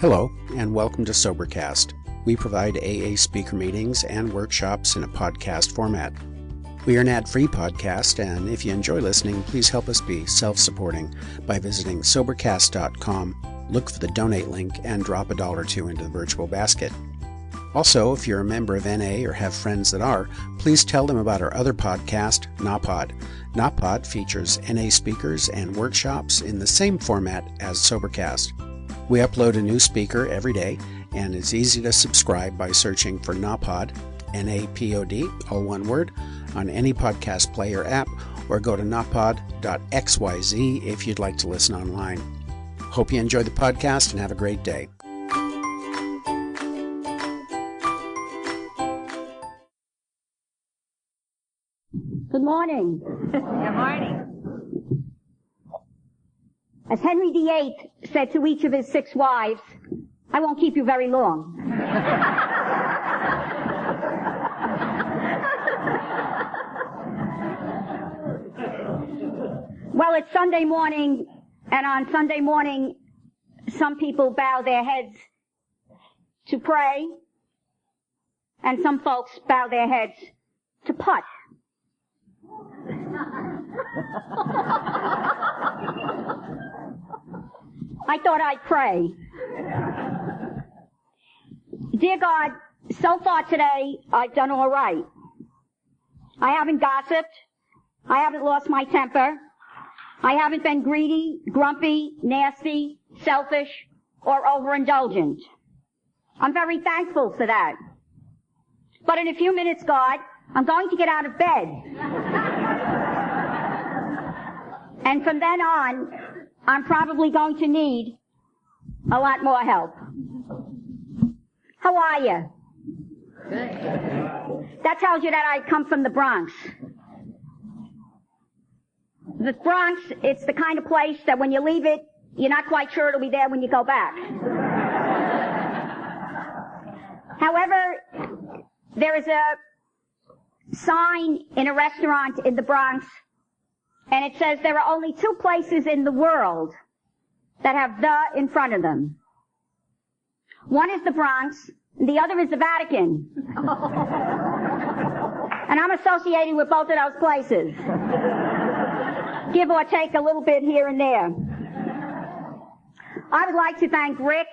Hello, and welcome to Sobercast. We provide AA speaker meetings and workshops in a podcast format. We are an ad-free podcast, and if you enjoy listening, please help us be self-supporting by visiting Sobercast.com, look for the donate link, and drop $1 or $2 into the virtual basket. Also, if you're a member of NA or have friends that are, please tell them about our other podcast, NAPOD. NAPOD features NA speakers and workshops in the same format as Sobercast. We upload a new speaker every day, and it's easy to subscribe by searching for NAPOD, N-A-P-O-D, all one word, on any podcast player app, or go to napod.xyz if you'd like to listen online. Hope you enjoy the podcast and have a great day. Good morning. Good morning. As Henry VIII said to each of his 6 wives, I won't keep you very long. Well, it's Sunday morning, and on Sunday morning, some people bow their heads to pray, and some folks bow their heads to putt. I thought I'd pray. Dear God, so far today, I've done all right. I haven't gossiped. I haven't lost my temper. I haven't been greedy, grumpy, nasty, selfish, or overindulgent. I'm very thankful for that. But in a few minutes, God, I'm going to get out of bed. And from then on, I'm probably going to need a lot more help. How are you? Good. That tells you that I come from the Bronx. The Bronx, it's the kind of place that when you leave it, you're not quite sure it'll be there when you go back. However, there is a sign in a restaurant in the Bronx, and it says there are only 2 places in the world that have "the" in front of them. One is the Bronx, and the other is the Vatican. And I'm associated with both of those places. Give or take a little bit here and there. I would like to thank Rick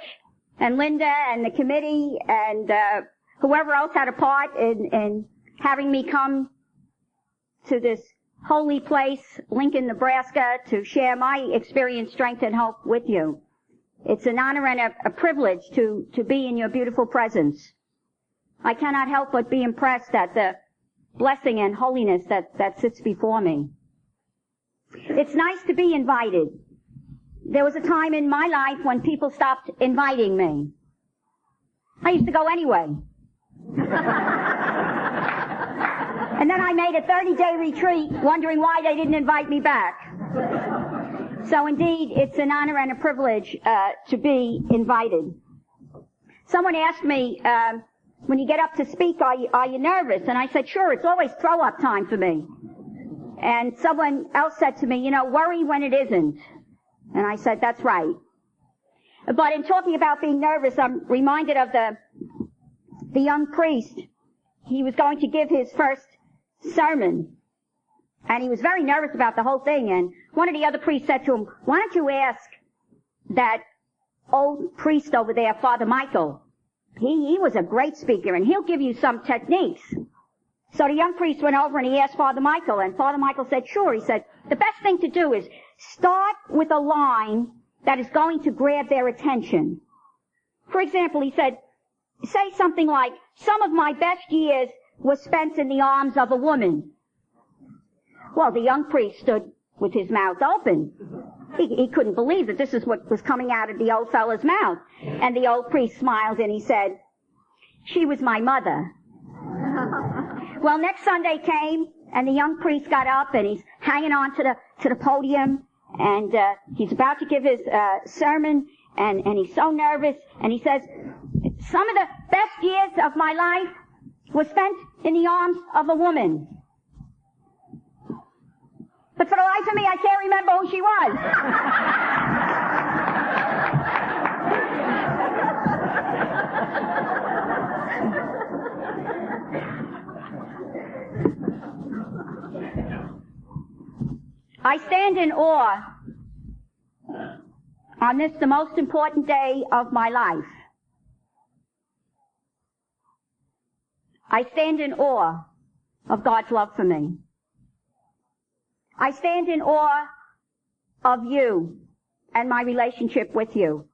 and Linda and the committee and whoever else had a part in having me come to this holy place, Lincoln, Nebraska, to share my experience, strength, and hope with you. It's an honor and a privilege to be in your beautiful presence. I cannot help but be impressed at the blessing and holiness that sits before me. It's nice to be invited. There was a time in my life when people stopped inviting me. I used to go anyway. And then I made a 30-day retreat wondering why they didn't invite me back. So indeed, it's an honor and a privilege to be invited. Someone asked me, when you get up to speak, are you nervous? And I said, sure, it's always throw-up time for me. And someone else said to me, worry when it isn't. And I said, that's right. But in talking about being nervous, I'm reminded of the young priest. He was going to give his first sermon, and he was very nervous about the whole thing, and one of the other priests said to him, why don't you ask that old priest over there, Father Michael? He was a great speaker, and he'll give you some techniques. So the young priest went over and he asked Father Michael, and Father Michael said, sure. He said, the best thing to do is start with a line that is going to grab their attention. For example, he said, say something like, some of my best years were spent in the arms of a woman. Well, the young priest stood with his mouth open. He couldn't believe that this is what was coming out of the old fellow's mouth. And the old priest smiled and he said, she was my mother. Well, next Sunday came, and the young priest got up, and he's hanging on to the podium, and he's about to give his sermon, and he's so nervous, and he says, some of the best years of my life were spent in the arms of a woman. But for the life of me, I can't remember who she was. I stand in awe on this, the most important day of my life. I stand in awe of God's love for me. I stand in awe of you and my relationship with you.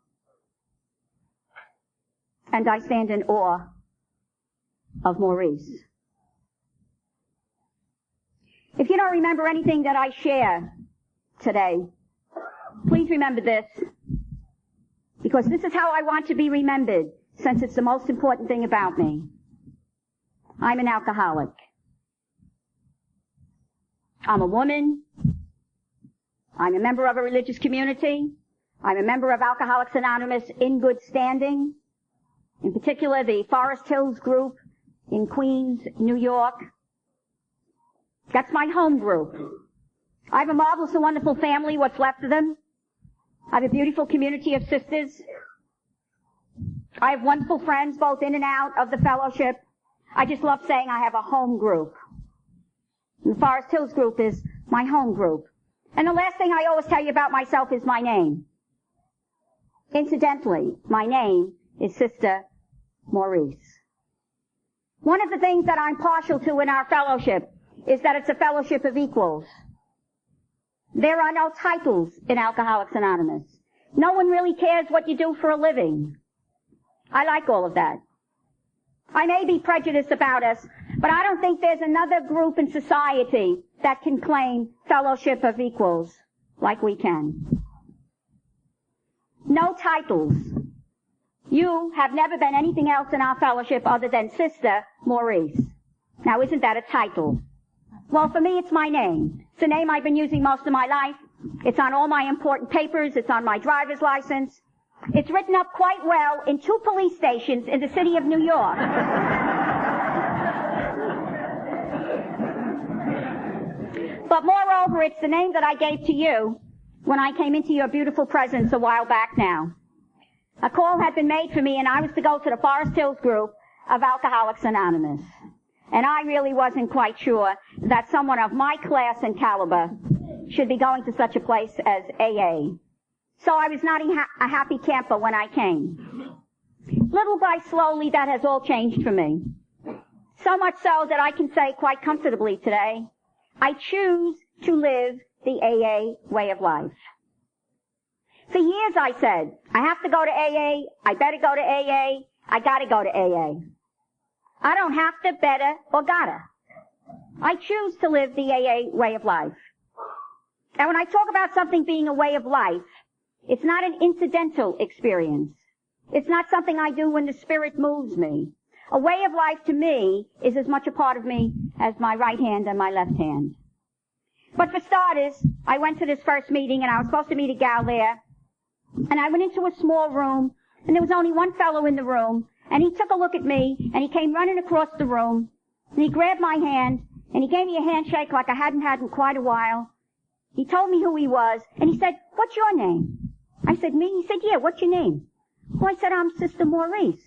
And I stand in awe of Maurice. If you don't remember anything that I share today, please remember this, because this is how I want to be remembered, since it's the most important thing about me. I'm an alcoholic. I'm a woman. I'm a member of a religious community. I'm a member of Alcoholics Anonymous in good standing. In particular, the Forest Hills group in Queens, New York. That's my home group. I have a marvelous and wonderful family, what's left of them. I have a beautiful community of sisters. I have wonderful friends both in and out of the fellowship. I just love saying I have a home group. And the Forest Hills group is my home group. And the last thing I always tell you about myself is my name. Incidentally, my name is Sister Maurice. One of the things that I'm partial to in our fellowship is that it's a fellowship of equals. There are no titles in Alcoholics Anonymous. No one really cares what you do for a living. I like all of that. I may be prejudiced about us, but I don't think there's another group in society that can claim fellowship of equals like we can. No titles. You have never been anything else in our fellowship other than Sister Maurice. Now, isn't that a title? Well, for me, it's my name. It's a name I've been using most of my life. It's on all my important papers. It's on my driver's license. It's written up quite well in 2 police stations in the city of New York. But moreover, it's the name that I gave to you when I came into your beautiful presence a while back now. A call had been made for me, and I was to go to the Forest Hills group of Alcoholics Anonymous. And I really wasn't quite sure that someone of my class and caliber should be going to such a place as AA. So I was not a happy camper when I came. Little by slowly, that has all changed for me. So much so that I can say quite comfortably today, I choose to live the AA way of life. For years I said, I have to go to AA, I better go to AA, I gotta go to AA. I don't have to, better, or gotta. I choose to live the AA way of life. And when I talk about something being a way of life, it's not an incidental experience. It's not something I do when the Spirit moves me. A way of life to me is as much a part of me as my right hand and my left hand. But for starters, I went to this first meeting, and I was supposed to meet a gal there, and I went into a small room, and there was only one fellow in the room, and he took a look at me, and he came running across the room, and he grabbed my hand, and he gave me a handshake like I hadn't had in quite a while. He told me who he was, and he said, "What's your name?" I said, "Me?" He said, "Yeah, what's your name?" Well, I said, "I'm Sister Maurice."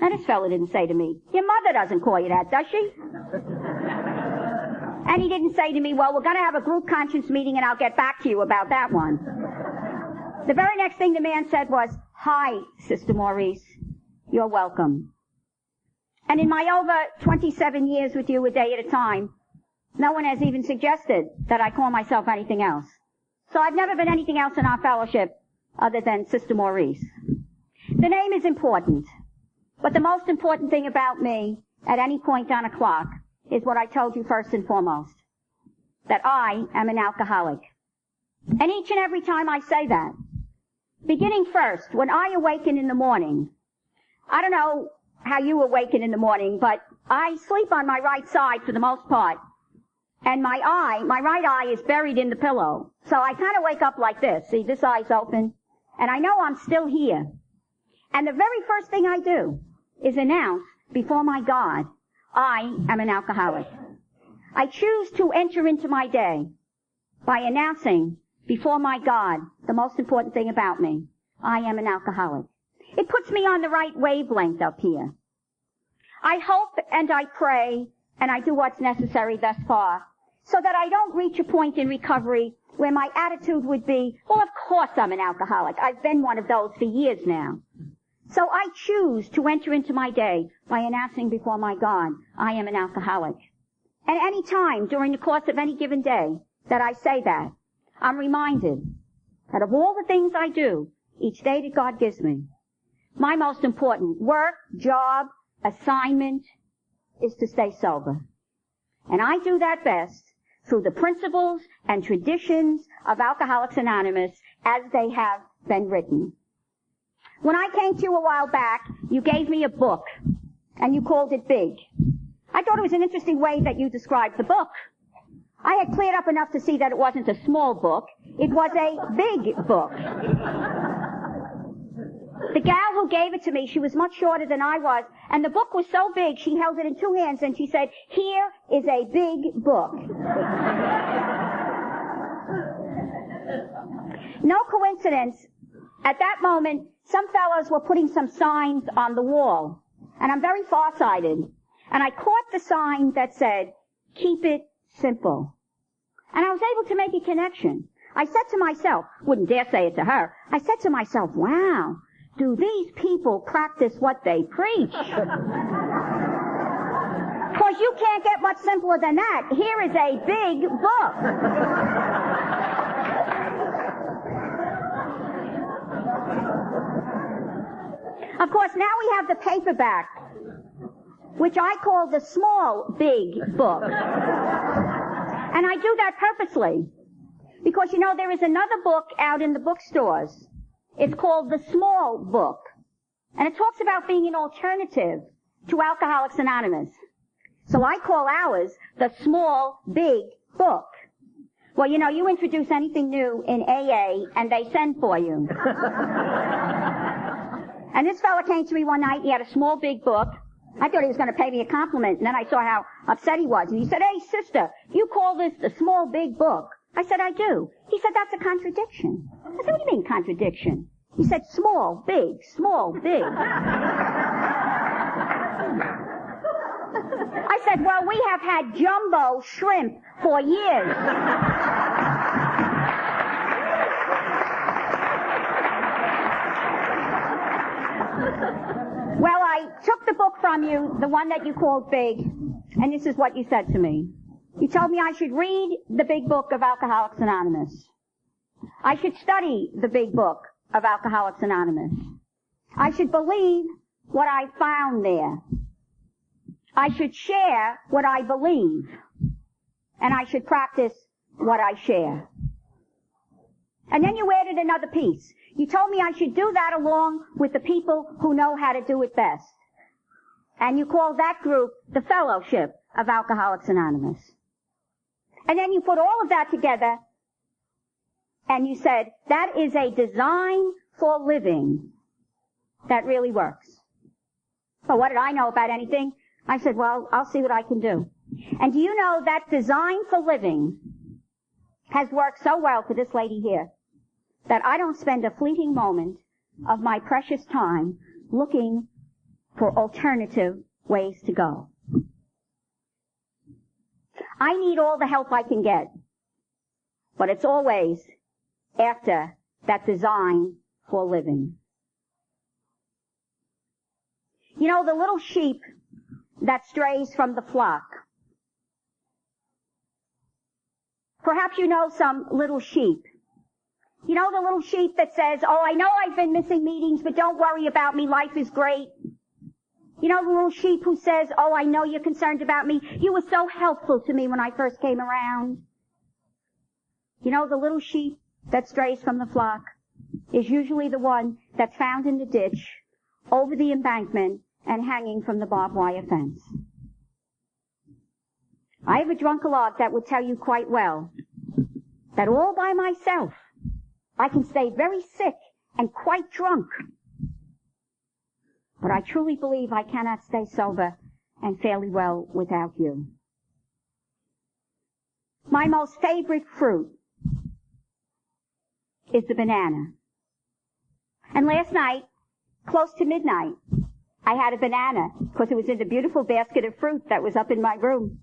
Now, this fella didn't say to me, "Your mother doesn't call you that, does she?" And he didn't say to me, "Well, we're going to have a group conscience meeting, and I'll get back to you about that one." The very next thing the man said was, "Hi, Sister Maurice. You're welcome." And in my over 27 years with you a day at a time, no one has even suggested that I call myself anything else. So I've never been anything else in our fellowship other than Sister Maurice. The name is important, but the most important thing about me at any point on a clock is what I told you first and foremost, that I am an alcoholic. And each and every time I say that, beginning first, when I awaken in the morning, I don't know how you awaken in the morning, but I sleep on my right side for the most part. And my right eye is buried in the pillow. So I kind of wake up like this. See, this eye's open. And I know I'm still here. And the very first thing I do is announce before my God, I am an alcoholic. I choose to enter into my day by announcing before my God the most important thing about me. I am an alcoholic. It puts me on the right wavelength up here. I hope and I pray and I do what's necessary thus far so that I don't reach a point in recovery where my attitude would be, well, of course I'm an alcoholic. I've been one of those for years now. So I choose to enter into my day by announcing before my God, I am an alcoholic. And any time during the course of any given day that I say that, I'm reminded that of all the things I do each day that God gives me, my most important work, job, assignment is to stay sober. And I do that best through the principles and traditions of Alcoholics Anonymous as they have been written. When I came to you a while back, you gave me a book, and you called it Big. I thought it was an interesting way that you described the book. I had cleared up enough to see that it wasn't a small book. It was a big book. The gal who gave it to me, she was much shorter than I was, and the book was so big, she held it in two hands, and she said, here is a big book. No coincidence, at that moment, some fellows were putting some signs on the wall, and I'm very farsighted, and I caught the sign that said, keep it simple. And I was able to make a connection. I said to myself, wouldn't dare say it to her, I said to myself, wow, do these people practice what they preach? Because you can't get much simpler than that. Here is a big book. Of course, now we have the paperback, which I call the small big book. And I do that purposely. Because, you know, there is another book out in the bookstores. It's called The Small Book. And it talks about being an alternative to Alcoholics Anonymous. So I call ours The Small Big Book. Well, you know, you introduce anything new in AA and they send for you. And this fella came to me one night, he had a small big book. I thought he was going to pay me a compliment, and then I saw how upset he was. And he said, hey, sister, you call this the small big book? I said, I do. He said, that's a contradiction. I said, what do you mean contradiction? He said, small, big, small, big. I said, well, we have had jumbo shrimp for years. Well, I took the book from you, the one that you called Big, and this is what you said to me. You told me I should read the big book of Alcoholics Anonymous. I should study the big book of Alcoholics Anonymous. I should believe what I found there. I should share what I believe. And I should practice what I share. And then you added another piece. You told me I should do that along with the people who know how to do it best. And you called that group the Fellowship of Alcoholics Anonymous. And then you put all of that together and you said, that is a design for living that really works. Well, what did I know about anything? I said, well, I'll see what I can do. And do you know that design for living has worked so well for this lady here that I don't spend a fleeting moment of my precious time looking for alternative ways to go. I need all the help I can get, but it's always after that design for living. You know, the little sheep that strays from the flock. Perhaps you know some little sheep. You know the little sheep that says, oh, I know I've been missing meetings, but don't worry about me, life is great. You know the little sheep who says, oh, I know you're concerned about me, you were so helpful to me when I first came around. You know the little sheep that strays from the flock is usually the one that's found in the ditch, over the embankment, and hanging from the barbed wire fence. I have a drunkalog that would tell you quite well that all by myself I can stay very sick and quite drunk. But I truly believe I cannot stay sober and fairly well without you. My most favorite fruit is the banana. And last night, close to midnight, I had a banana because it was in the beautiful basket of fruit that was up in my room.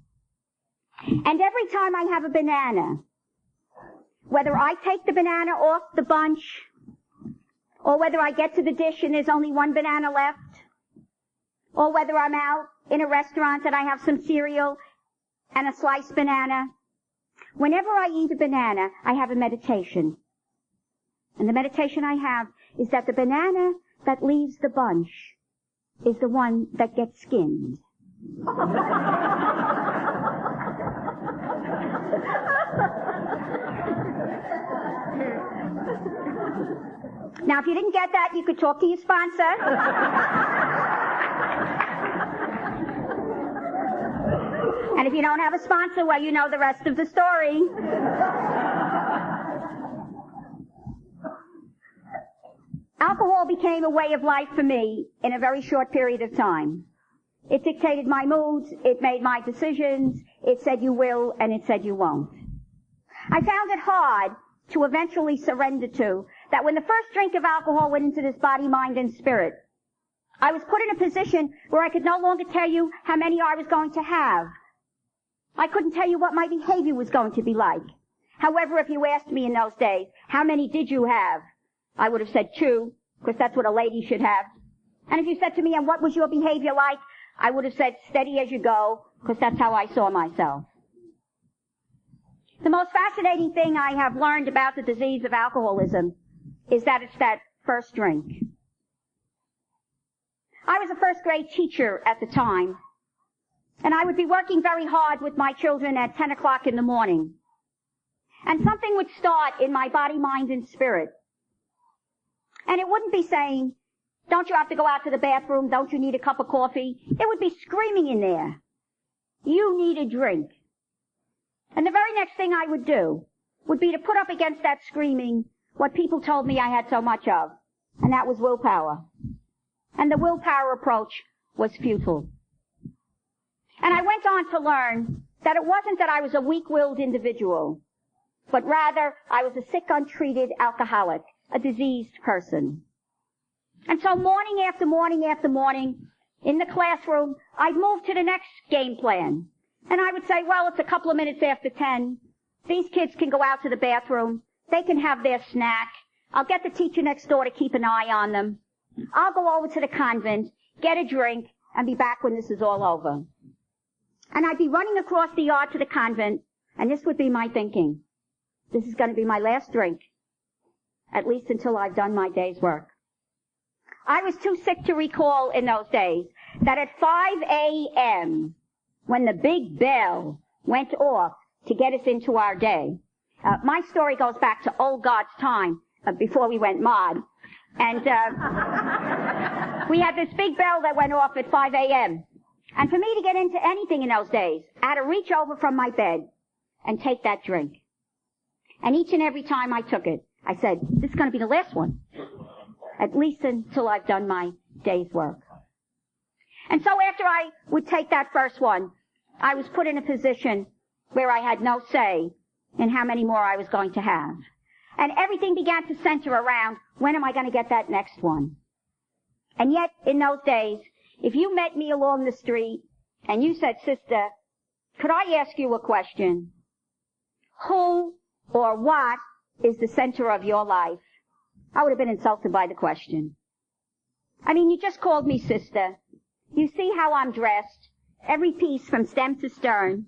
And every time I have a banana, whether I take the banana off the bunch, or whether I get to the dish and there's only one banana left, or whether I'm out in a restaurant and I have some cereal and a sliced banana, whenever I eat a banana, I have a meditation. And the meditation I have is that the banana that leaves the bunch is the one that gets skinned. Now, if you didn't get that, you could talk to your sponsor. And if you don't have a sponsor, well, you know the rest of the story. Alcohol became a way of life for me in a very short period of time. It dictated my moods, it made my decisions, it said you will, and it said you won't. I found it hard to eventually surrender to that when the first drink of alcohol went into this body, mind, and spirit, I was put in a position where I could no longer tell you how many I was going to have. I couldn't tell you what my behavior was going to be like. However, if you asked me in those days, how many did you have? I would have said 2, because that's what a lady should have. And if you said to me, and what was your behavior like? I would have said, steady as you go, because that's how I saw myself. The most fascinating thing I have learned about the disease of alcoholism is that it's that first drink. I was a first grade teacher at the time, and I would be working very hard with my children at 10 o'clock in the morning. And something would start in my body, mind, and spirit. And it wouldn't be saying, don't you have to go out to the bathroom? Don't you need a cup of coffee? It would be screaming in there, you need a drink. And the very next thing I would do would be to put up against that screaming what people told me I had so much of, and that was willpower. And the willpower approach was futile. And I went on to learn that it wasn't that I was a weak-willed individual, but rather I was a sick, untreated alcoholic, a diseased person. And so morning after morning after morning, in the classroom, I'd move to the next game plan. And I would say, well, it's a couple of minutes after 10. These kids can go out to the bathroom. They can have their snack. I'll get the teacher next door to keep an eye on them. I'll go over to the convent, get a drink, and be back when this is all over. And I'd be running across the yard to the convent, and this would be my thinking. This is going to be my last drink, at least until I've done my day's work. I was too sick to recall in those days that at 5 a.m., when the big bell went off to get us into our day, my story goes back to old God's time, before we went mod. And we had this big bell that went off at 5 a.m. And for me to get into anything in those days, I had to reach over from my bed and take that drink. And each and every time I took it, I said, this is going to be the last one, at least until I've done my day's work. And so after I would take that first one, I was put in a position where I had no say in how many more I was going to have. And everything began to center around, when am I going to get that next one? And yet, in those days, if you met me along the street and you said, sister, could I ask you a question? Who or what is the center of your life? I would have been insulted by the question. I mean, you just called me sister. You see how I'm dressed, every piece from stem to stern.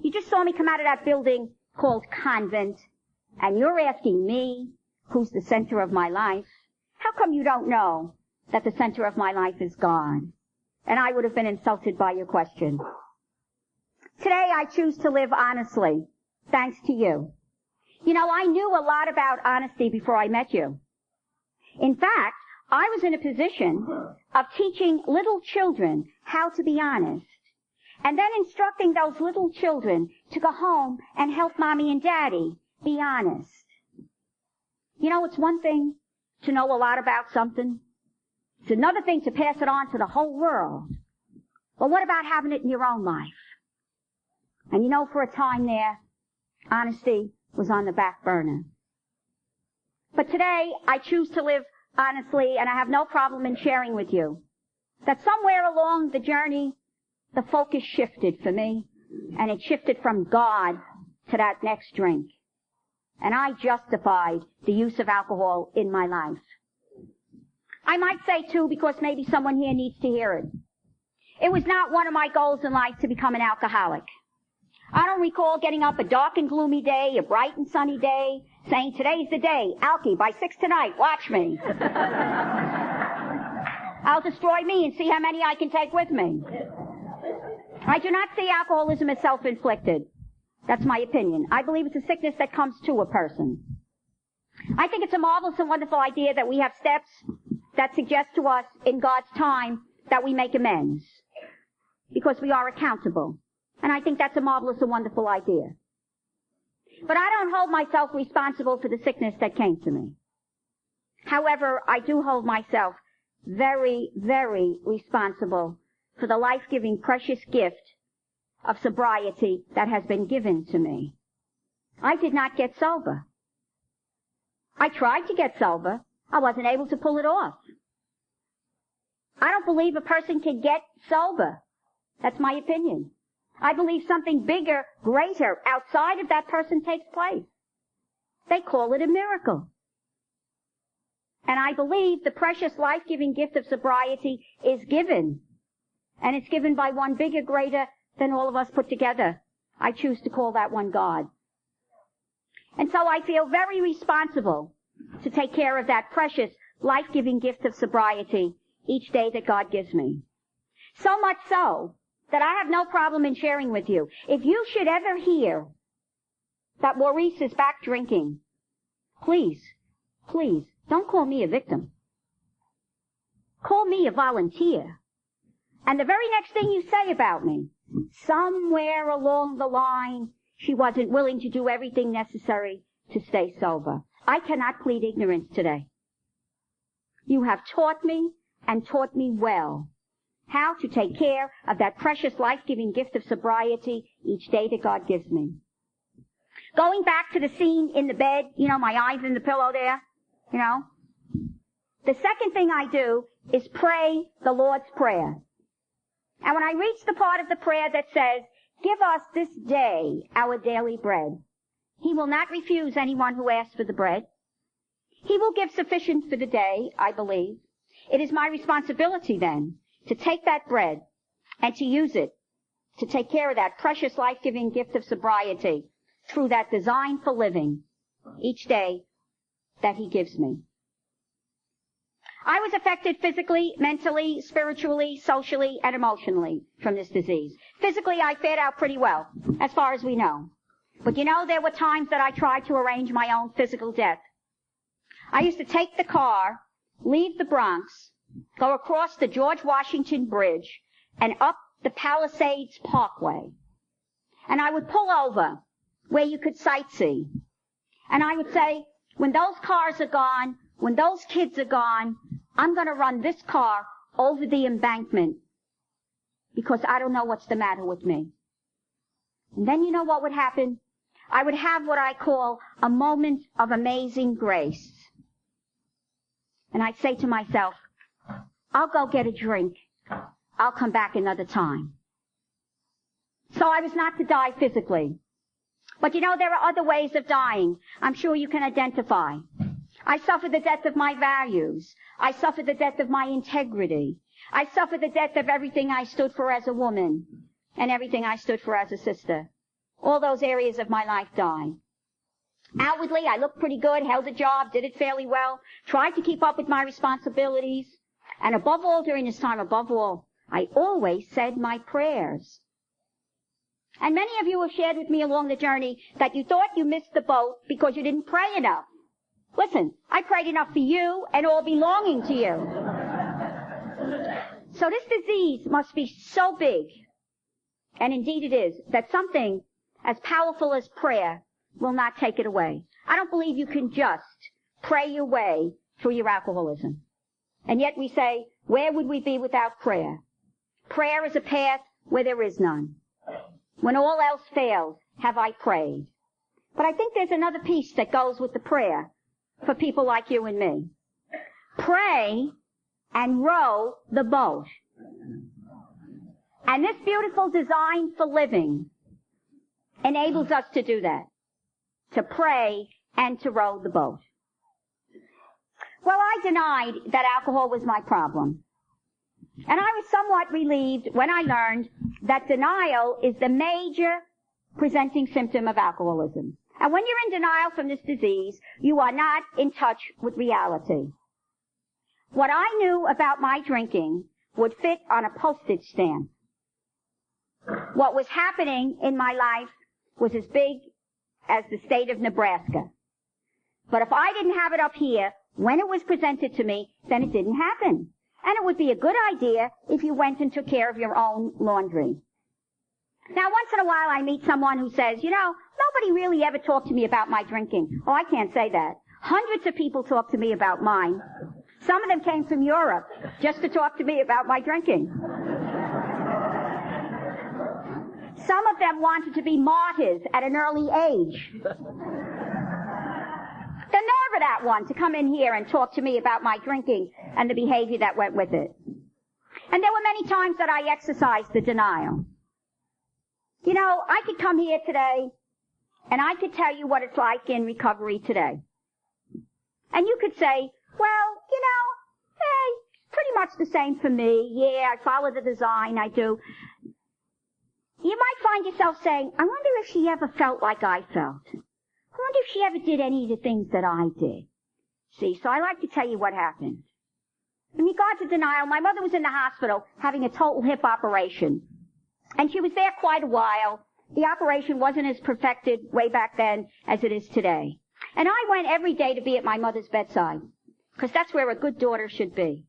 You just saw me come out of that building called convent, and you're asking me who's the center of my life? How come you don't know that the center of my life is God? And I would have been insulted by your question. Today I choose to live honestly, thanks to you. You know, I knew a lot about honesty before I met you. In fact, I was in a position of teaching little children how to be honest, and then instructing those little children to go home and help mommy and daddy be honest. You know, it's one thing to know a lot about something. It's another thing to pass it on to the whole world. But what about having it in your own life? And you know, for a time there, honesty was on the back burner. But today, I choose to live honestly, and I have no problem in sharing with you that somewhere along the journey, the focus shifted for me And it shifted from God to that next drink. And I justified the use of alcohol in my life. I might say, too, because maybe someone here needs to hear it. It was not one of my goals in life to become an alcoholic. I don't recall getting up a dark and gloomy day, a bright and sunny day, saying, today's the day, Alky, by 6 tonight, watch me. I'll destroy me and see how many I can take with me. I do not see alcoholism as self-inflicted. That's my opinion. I believe it's a sickness that comes to a person. I think it's a marvelous and wonderful idea that we have steps that suggest to us in God's time that we make amends because we are accountable. And I think that's a marvelous and wonderful idea. But I don't hold myself responsible for the sickness that came to me. However, I do hold myself very, very responsible for the life-giving, precious gift of sobriety that has been given to me. I did not get sober. I tried to get sober. I wasn't able to pull it off. I don't believe a person can get sober. That's my opinion. I believe something bigger, greater, outside of that person takes place. They call it a miracle. And I believe the precious life-giving gift of sobriety is given. And it's given by one bigger, greater than all of us put together. I choose to call that one God. And so I feel very responsible to take care of that precious life-giving gift of sobriety each day that God gives me. So much so that I have no problem in sharing with you. If you should ever hear that Maurice is back drinking, please, please, don't call me a victim. Call me a volunteer. And the very next thing you say about me, somewhere along the line, she wasn't willing to do everything necessary to stay sober. I cannot plead ignorance today. You have taught me, and taught me well, how to take care of that precious life-giving gift of sobriety each day that God gives me. Going back to the scene in the bed, my eyes in the pillow there, the second thing I do is pray the Lord's Prayer. And when I reach the part of the prayer that says, give us this day our daily bread, He will not refuse anyone who asks for the bread. He will give sufficient for the day, I believe. It is my responsibility then to take that bread and to use it to take care of that precious life-giving gift of sobriety through that design for living each day that He gives me. I was affected physically, mentally, spiritually, socially, and emotionally from this disease. Physically, I fared out pretty well, as far as we know. But there were times that I tried to arrange my own physical death. I used to take the car, leave the Bronx, go across the George Washington Bridge, and up the Palisades Parkway. And I would pull over where you could sightsee. And I would say, when those cars are gone, when those kids are gone, I'm going to run this car over the embankment because I don't know what's the matter with me. And then you know what would happen? I would have what I call a moment of amazing grace. And I'd say to myself, I'll go get a drink. I'll come back another time. So I was not to die physically. But there are other ways of dying. I'm sure you can identify. I suffered the death of my values. I suffered the death of my integrity. I suffered the death of everything I stood for as a woman and everything I stood for as a sister. All those areas of my life died. Outwardly, I looked pretty good, held a job, did it fairly well, tried to keep up with my responsibilities. And above all, during this time, I always said my prayers. And many of you have shared with me along the journey that you thought you missed the boat because you didn't pray enough. Listen, I prayed enough for you and all belonging to you. So this disease must be so big, and indeed it is, that something as powerful as prayer will not take it away. I don't believe you can just pray your way through your alcoholism. And yet we say, where would we be without prayer? Prayer is a path where there is none. When all else fails, have I prayed? But I think there's another piece that goes with the prayer for people like you and me. Pray and row the boat. And this beautiful design for living enables us to do that, to pray and to row the boat. Well, I denied that alcohol was my problem. And I was somewhat relieved when I learned that denial is the major presenting symptom of alcoholism. And when you're in denial from this disease, you are not in touch with reality. What I knew about my drinking would fit on a postage stamp. What was happening in my life was as big as the state of Nebraska. But if I didn't have it up here, when it was presented to me, then it didn't happen. And it would be a good idea if you went and took care of your own laundry. Now, once in a while I meet someone who says, you know, nobody really ever talked to me about my drinking. Oh, I can't say that. Hundreds of people talk to me about mine. Some of them came from Europe just to talk to me about my drinking. Some of them wanted to be martyrs at an early age. The nerve of that one to come in here and talk to me about my drinking and the behavior that went with it. And there were many times that I exercised the denial. You know, I could come here today and I could tell you what it's like in recovery today. And you could say, well, you know, hey, pretty much the same for me. Yeah, I follow the design, I do. You might find yourself saying, I wonder if she ever felt like I felt. I wonder if she ever did any of the things that I did. See, so I like to tell you what happened. In regard to denial, my mother was in the hospital having a total hip operation. And she was there quite a while. The operation wasn't as perfected way back then as it is today. And I went every day to be at my mother's bedside, because that's where a good daughter should be.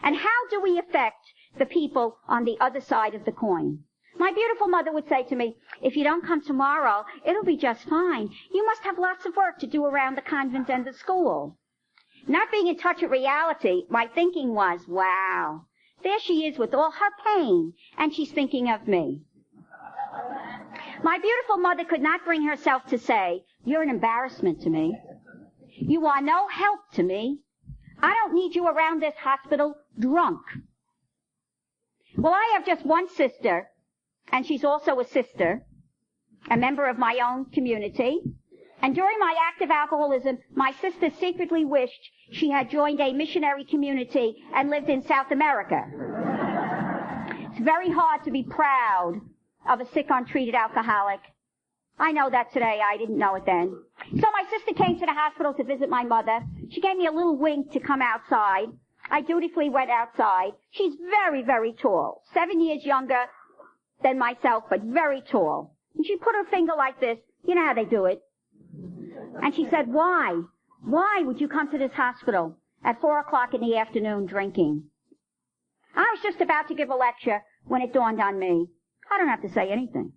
And how do we affect the people on the other side of the coin? My beautiful mother would say to me, if you don't come tomorrow, it'll be just fine. You must have lots of work to do around the convent and the school. Not being in touch with reality, my thinking was, wow, there she is with all her pain, and she's thinking of me. My beautiful mother could not bring herself to say, you're an embarrassment to me. You are no help to me. I don't need you around this hospital drunk. Well, I have just one sister, and she's also a sister, a member of my own community. And during my active alcoholism, my sister secretly wished she had joined a missionary community and lived in South America. It's very hard to be proud of a sick, untreated alcoholic. I know that today. I didn't know it then. So my sister came to the hospital to visit my mother. She gave me a little wink to come outside. I dutifully went outside. She's very, very tall, 7 years younger than myself, but very tall. And she put her finger like this. You know how they do it. And she said, why? Why would you come to this hospital at 4 o'clock in the afternoon drinking? I was just about to give a lecture when it dawned on me. I don't have to say anything.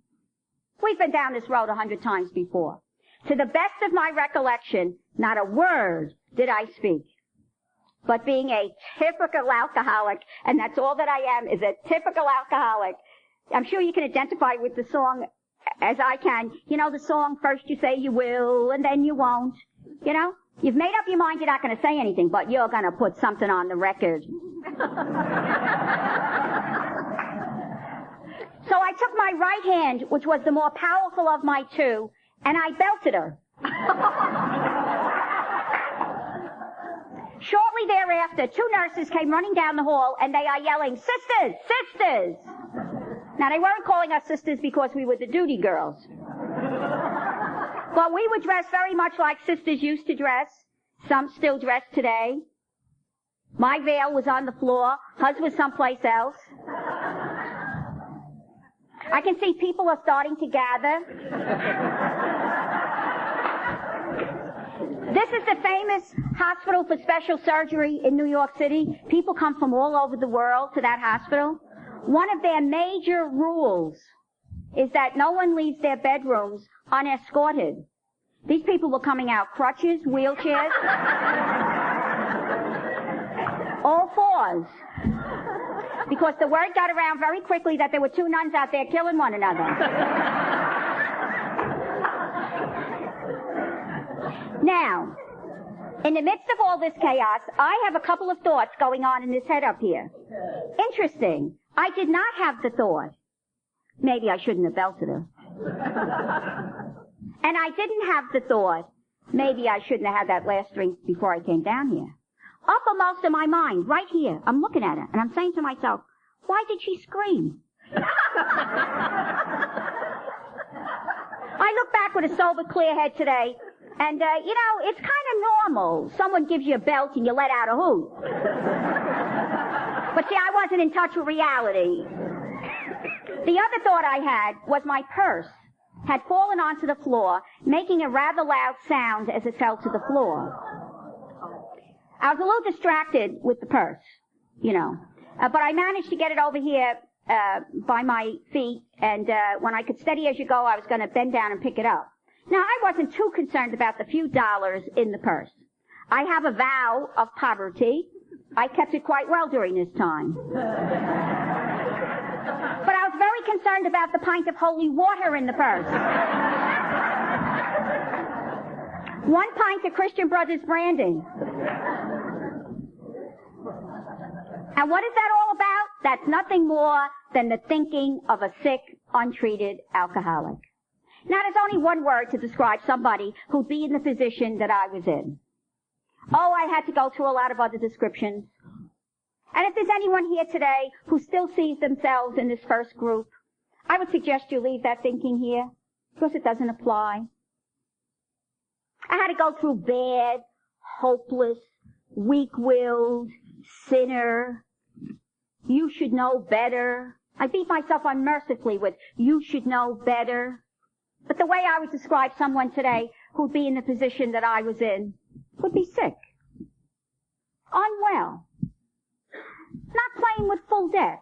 We've been down this road 100 times before. To the best of my recollection, not a word did I speak. But being a typical alcoholic, and that's all that I am, is a typical alcoholic. I'm sure you can identify with the song as I can. You know the song, first you say you will, and then you won't. You know? You've made up your mind you're not going to say anything, but you're going to put something on the record. So I took my right hand, which was the more powerful of my two, and I belted her. Shortly thereafter, 2 nurses came running down the hall, and they are yelling, sisters, sisters! Now, they weren't calling us sisters because we were the duty girls. But we were dressed very much like sisters used to dress. Some still dress today. My veil was on the floor. Hers was someplace else. I can see people are starting to gather. This is the famous hospital for special surgery in New York City. People come from all over the world to that hospital. One of their major rules is that no one leaves their bedrooms unescorted. These people were coming out crutches, wheelchairs, all 4s. Because the word got around very quickly that there were 2 nuns out there killing one another. Now, in the midst of all this chaos, I have a couple of thoughts going on in this head up here. Interesting. I did not have the thought, maybe I shouldn't have belted her. And I didn't have the thought, maybe I shouldn't have had that last drink before I came down here. Uppermost in my mind, right here, I'm looking at her, and I'm saying to myself, why did she scream? I look back with a sober, clear head today, and, it's kind of normal. Someone gives you a belt and you let out a hoot. But see, I wasn't in touch with reality. The other thought I had was my purse had fallen onto the floor, making a rather loud sound as it fell to the floor. I was a little distracted with the purse, but I managed to get it over here by my feet, and when I could steady as you go, I was going to bend down and pick it up. Now, I wasn't too concerned about the few dollars in the purse. I have a vow of poverty. I kept it quite well during this time. But I was very concerned about the pint of holy water in the purse. 1 pint of Christian Brothers branding. And what is that all about? That's nothing more than the thinking of a sick, untreated alcoholic. Now, there's only one word to describe somebody who'd be in the position that I was in. Oh, I had to go through a lot of other descriptions. And if there's anyone here today who still sees themselves in this first group, I would suggest you leave that thinking here, because it doesn't apply. I had to go through bad, hopeless, weak-willed, sinner, you should know better. I beat myself unmercifully with, you should know better. But the way I would describe someone today who'd be in the position that I was in would be sick, unwell, not playing with full deck.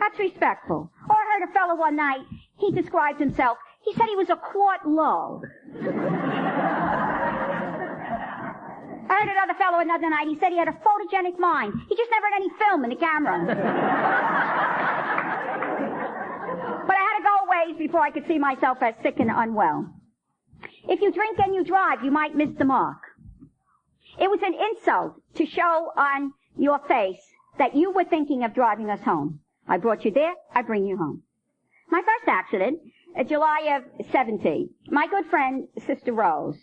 That's respectful. Or I heard a fellow one night, he described himself, he said he was a quart low. I heard another fellow another night, he said he had a photogenic mind. He just never had any film in the camera. But I had to go a ways before I could see myself as sick and unwell. If you drink and you drive, you might miss the mark. It was an insult to show on your face that you were thinking of driving us home. I brought you there, I bring you home. My first accident, July of 70, my good friend, Sister Rose,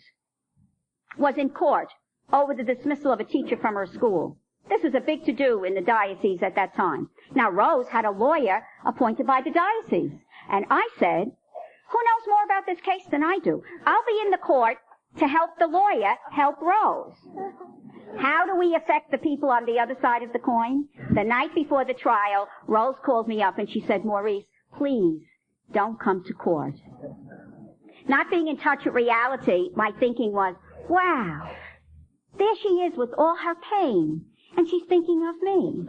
was in court over the dismissal of a teacher from her school. This was a big to-do in the diocese at that time. Now, Rose had a lawyer appointed by the diocese. And I said, who knows more about this case than I do? I'll be in the court to help the lawyer help Rose. How do we affect the people on the other side of the coin? The night before the trial, Rose called me up and she said, Maurice, please don't come to court. Not being in touch with reality, my thinking was, wow, there she is with all her pain, and she's thinking of me.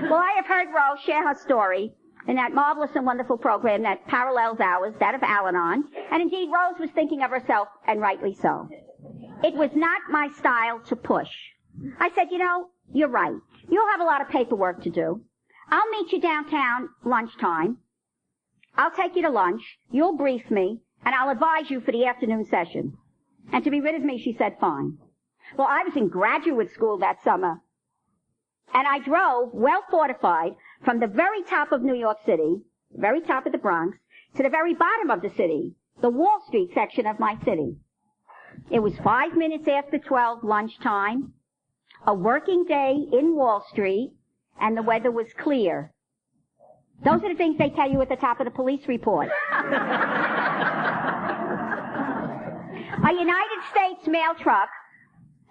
Well, I have heard Rose share her story in that marvelous and wonderful program that parallels ours, that of Al-Anon, and indeed Rose was thinking of herself, and rightly so. It was not my style to push. I said, you're right. You'll have a lot of paperwork to do. I'll meet you downtown lunchtime. I'll take you to lunch. You'll brief me, and I'll advise you for the afternoon session. And to be rid of me, she said, fine. Well, I was in graduate school that summer, and I drove, well fortified, from the very top of New York City, very top of the Bronx, to the very bottom of the city, the Wall Street section of my city. It was 5 minutes after 12 lunchtime, a working day in Wall Street, and the weather was clear. Those are the things they tell you at the top of the police report. A United States mail truck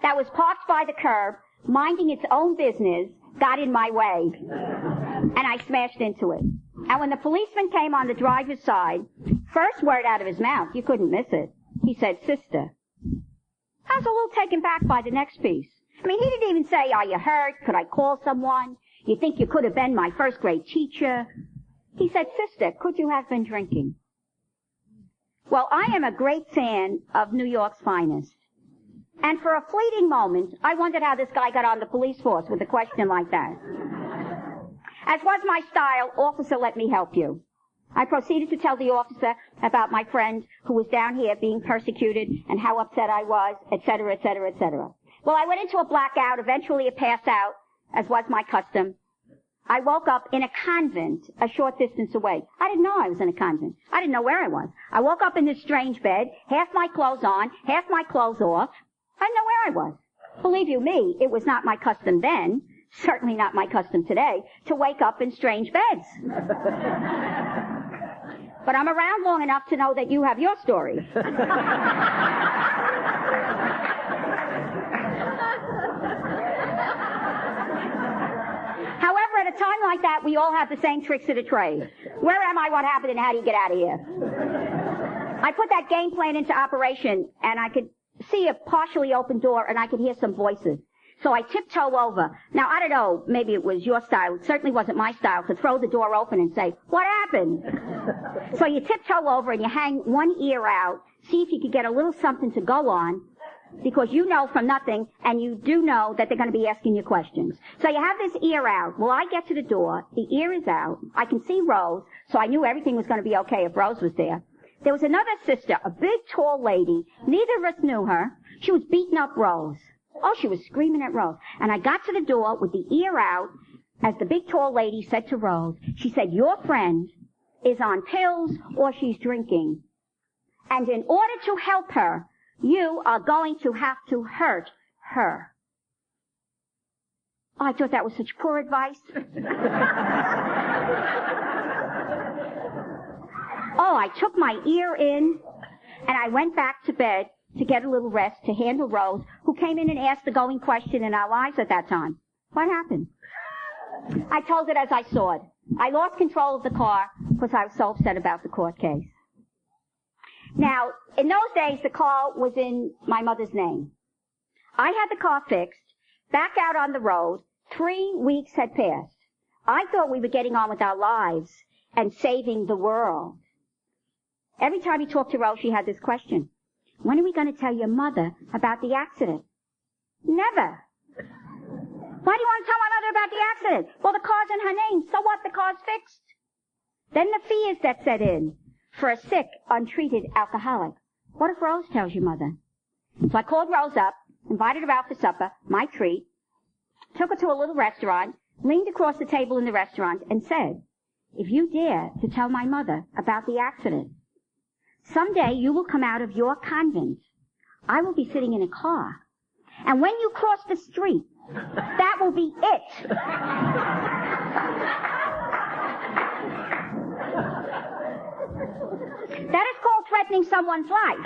that was parked by the curb, minding its own business, got in my way, and I smashed into it. And when the policeman came on the driver's side, first word out of his mouth, you couldn't miss it, he said, sister. I was a little taken back by the next piece. I mean, he didn't even say, are you hurt? Could I call someone? You think you could have been my first grade teacher? He said, sister, could you have been drinking? Well, I am a great fan of New York's finest. And for a fleeting moment, I wondered how this guy got on the police force with a question like that. As was my style, officer, let me help you. I proceeded to tell the officer about my friend who was down here being persecuted and how upset I was, etc., etc., etc. Well, I went into a blackout, eventually a pass out, as was my custom. I woke up in a convent a short distance away. I didn't know I was in a convent. I didn't know where I was. I woke up in this strange bed, half my clothes on, half my clothes off. I didn't know where I was. Believe you me, it was not my custom then, certainly not my custom today, to wake up in strange beds. But I'm around long enough to know that you have your story. However, at a time like that, we all have the same tricks of the trade. Where am I? What happened? And how do you get out of here? I put that game plan into operation, and I could see a partially open door, and I could hear some voices. So I tiptoe over. Now, I don't know, maybe it was your style. It certainly wasn't my style to throw the door open and say, what happened? So you tiptoe over and you hang one ear out, see if you could get a little something to go on, because you know from nothing, and you do know that they're going to be asking you questions. So you have this ear out. Well, I get to the door. The ear is out. I can see Rose, so I knew everything was going to be okay if Rose was there. There was another sister, a big, tall lady. Neither of us knew her. She was beating up Rose. Oh, she was screaming at Rose. And I got to the door with the ear out as the big, tall lady said to Rose, she said, your friend is on pills or she's drinking. And in order to help her, you are going to have to hurt her. Oh, I thought that was such poor advice. Oh, I took my ear in, and I went back to bed to get a little rest, to handle Rose, who came in and asked the going question in our lives at that time. What happened? I told it as I saw it. I lost control of the car because I was so upset about the court case. Now, in those days, the car was in my mother's name. I had the car fixed, back out on the road. 3 weeks had passed. I thought we were getting on with our lives and saving the world. Every time you talked to Rose, she had this question. When are we going to tell your mother about the accident? Never. Why do you want to tell my mother about the accident? Well, the car's in her name. So what? The car's fixed. Then the fears that set in for a sick, untreated alcoholic. What if Rose tells your mother? So I called Rose up, invited her out for supper, my treat, took her to a little restaurant, leaned across the table in the restaurant, and said, if you dare to tell my mother about the accident, someday you will come out of your convent. I will be sitting in a car. And when you cross the street, that will be it. That is called threatening someone's life.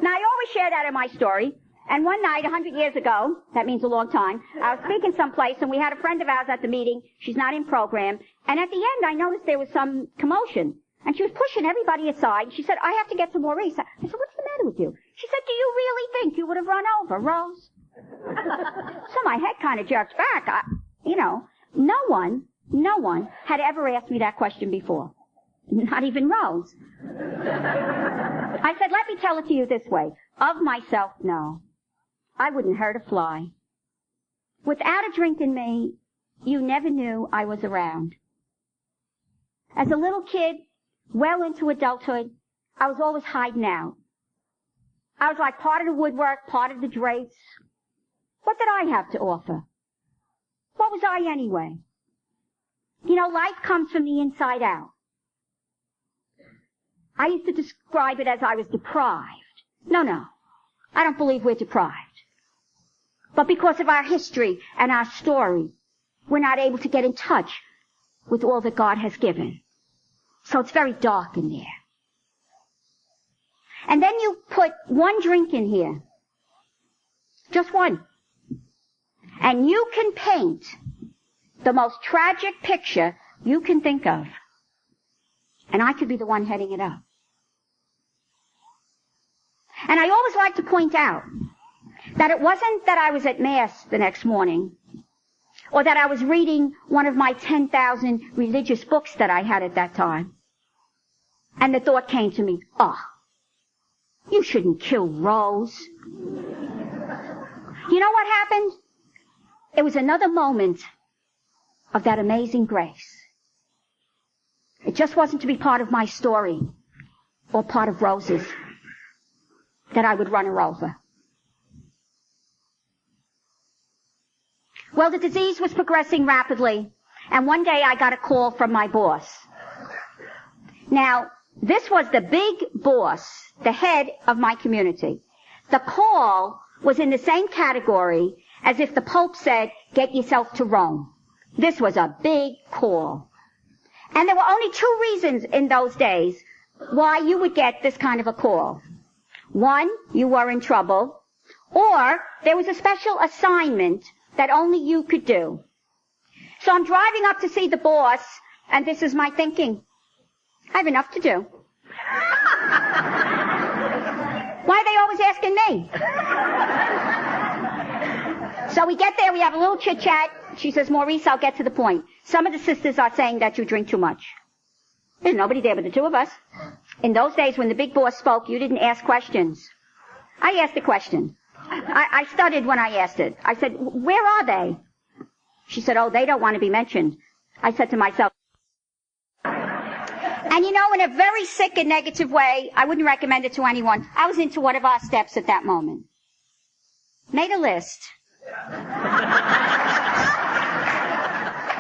Now, I always share that in my story. And one night, 100 years ago, that means a long time, I was speaking someplace, and we had a friend of ours at the meeting. She's not in program. And at the end, I noticed there was some commotion. And she was pushing everybody aside. She said, I have to get to Maurice. I said, what's the matter with you? She said, do you really think you would have run over Rose? So my head kind of jerked back. No one had ever asked me that question before. Not even Rose. I said, let me tell it to you this way. Of myself, no. I wouldn't hurt a fly. Without a drink in me, you never knew I was around. As a little kid, well into adulthood, I was always hiding out. I was like part of the woodwork, part of the drapes. What did I have to offer? What was I anyway? Life comes from the inside out. I used to describe it as I was deprived. No, I don't believe we're deprived. But because of our history and our story, we're not able to get in touch with all that God has given. So it's very dark in there. And then you put one drink in here. Just one. And you can paint the most tragic picture you can think of. And I could be the one heading it up. And I always like to point out that it wasn't that I was at Mass the next morning, or that I was reading one of my 10,000 religious books that I had at that time. And the thought came to me, you shouldn't kill Rose. You know what happened? It was another moment of that amazing grace. It just wasn't to be part of my story or part of Rose's that I would run her over. Well, the disease was progressing rapidly, and one day I got a call from my boss. Now, this was the big boss, the head of my community. The call was in the same category as if the Pope said, get yourself to Rome. This was a big call. And there were only two reasons in those days why you would get this kind of a call. One, you were in trouble, or there was a special assignment that only you could do. So I'm driving up to see the boss, and this is my thinking. I have enough to do. Why are they always asking me? So we get there, we have a little chit-chat. She says, Maurice, I'll get to the point. Some of the sisters are saying that you drink too much. There's nobody there but the two of us. In those days when the big boss spoke, you didn't ask questions. I asked a question. I stuttered when I asked it. I said, where are they? She said, oh, they don't want to be mentioned. I said to myself, and you know, in a very sick and negative way, I wouldn't recommend it to anyone. I was into one of our steps at that moment. Made a list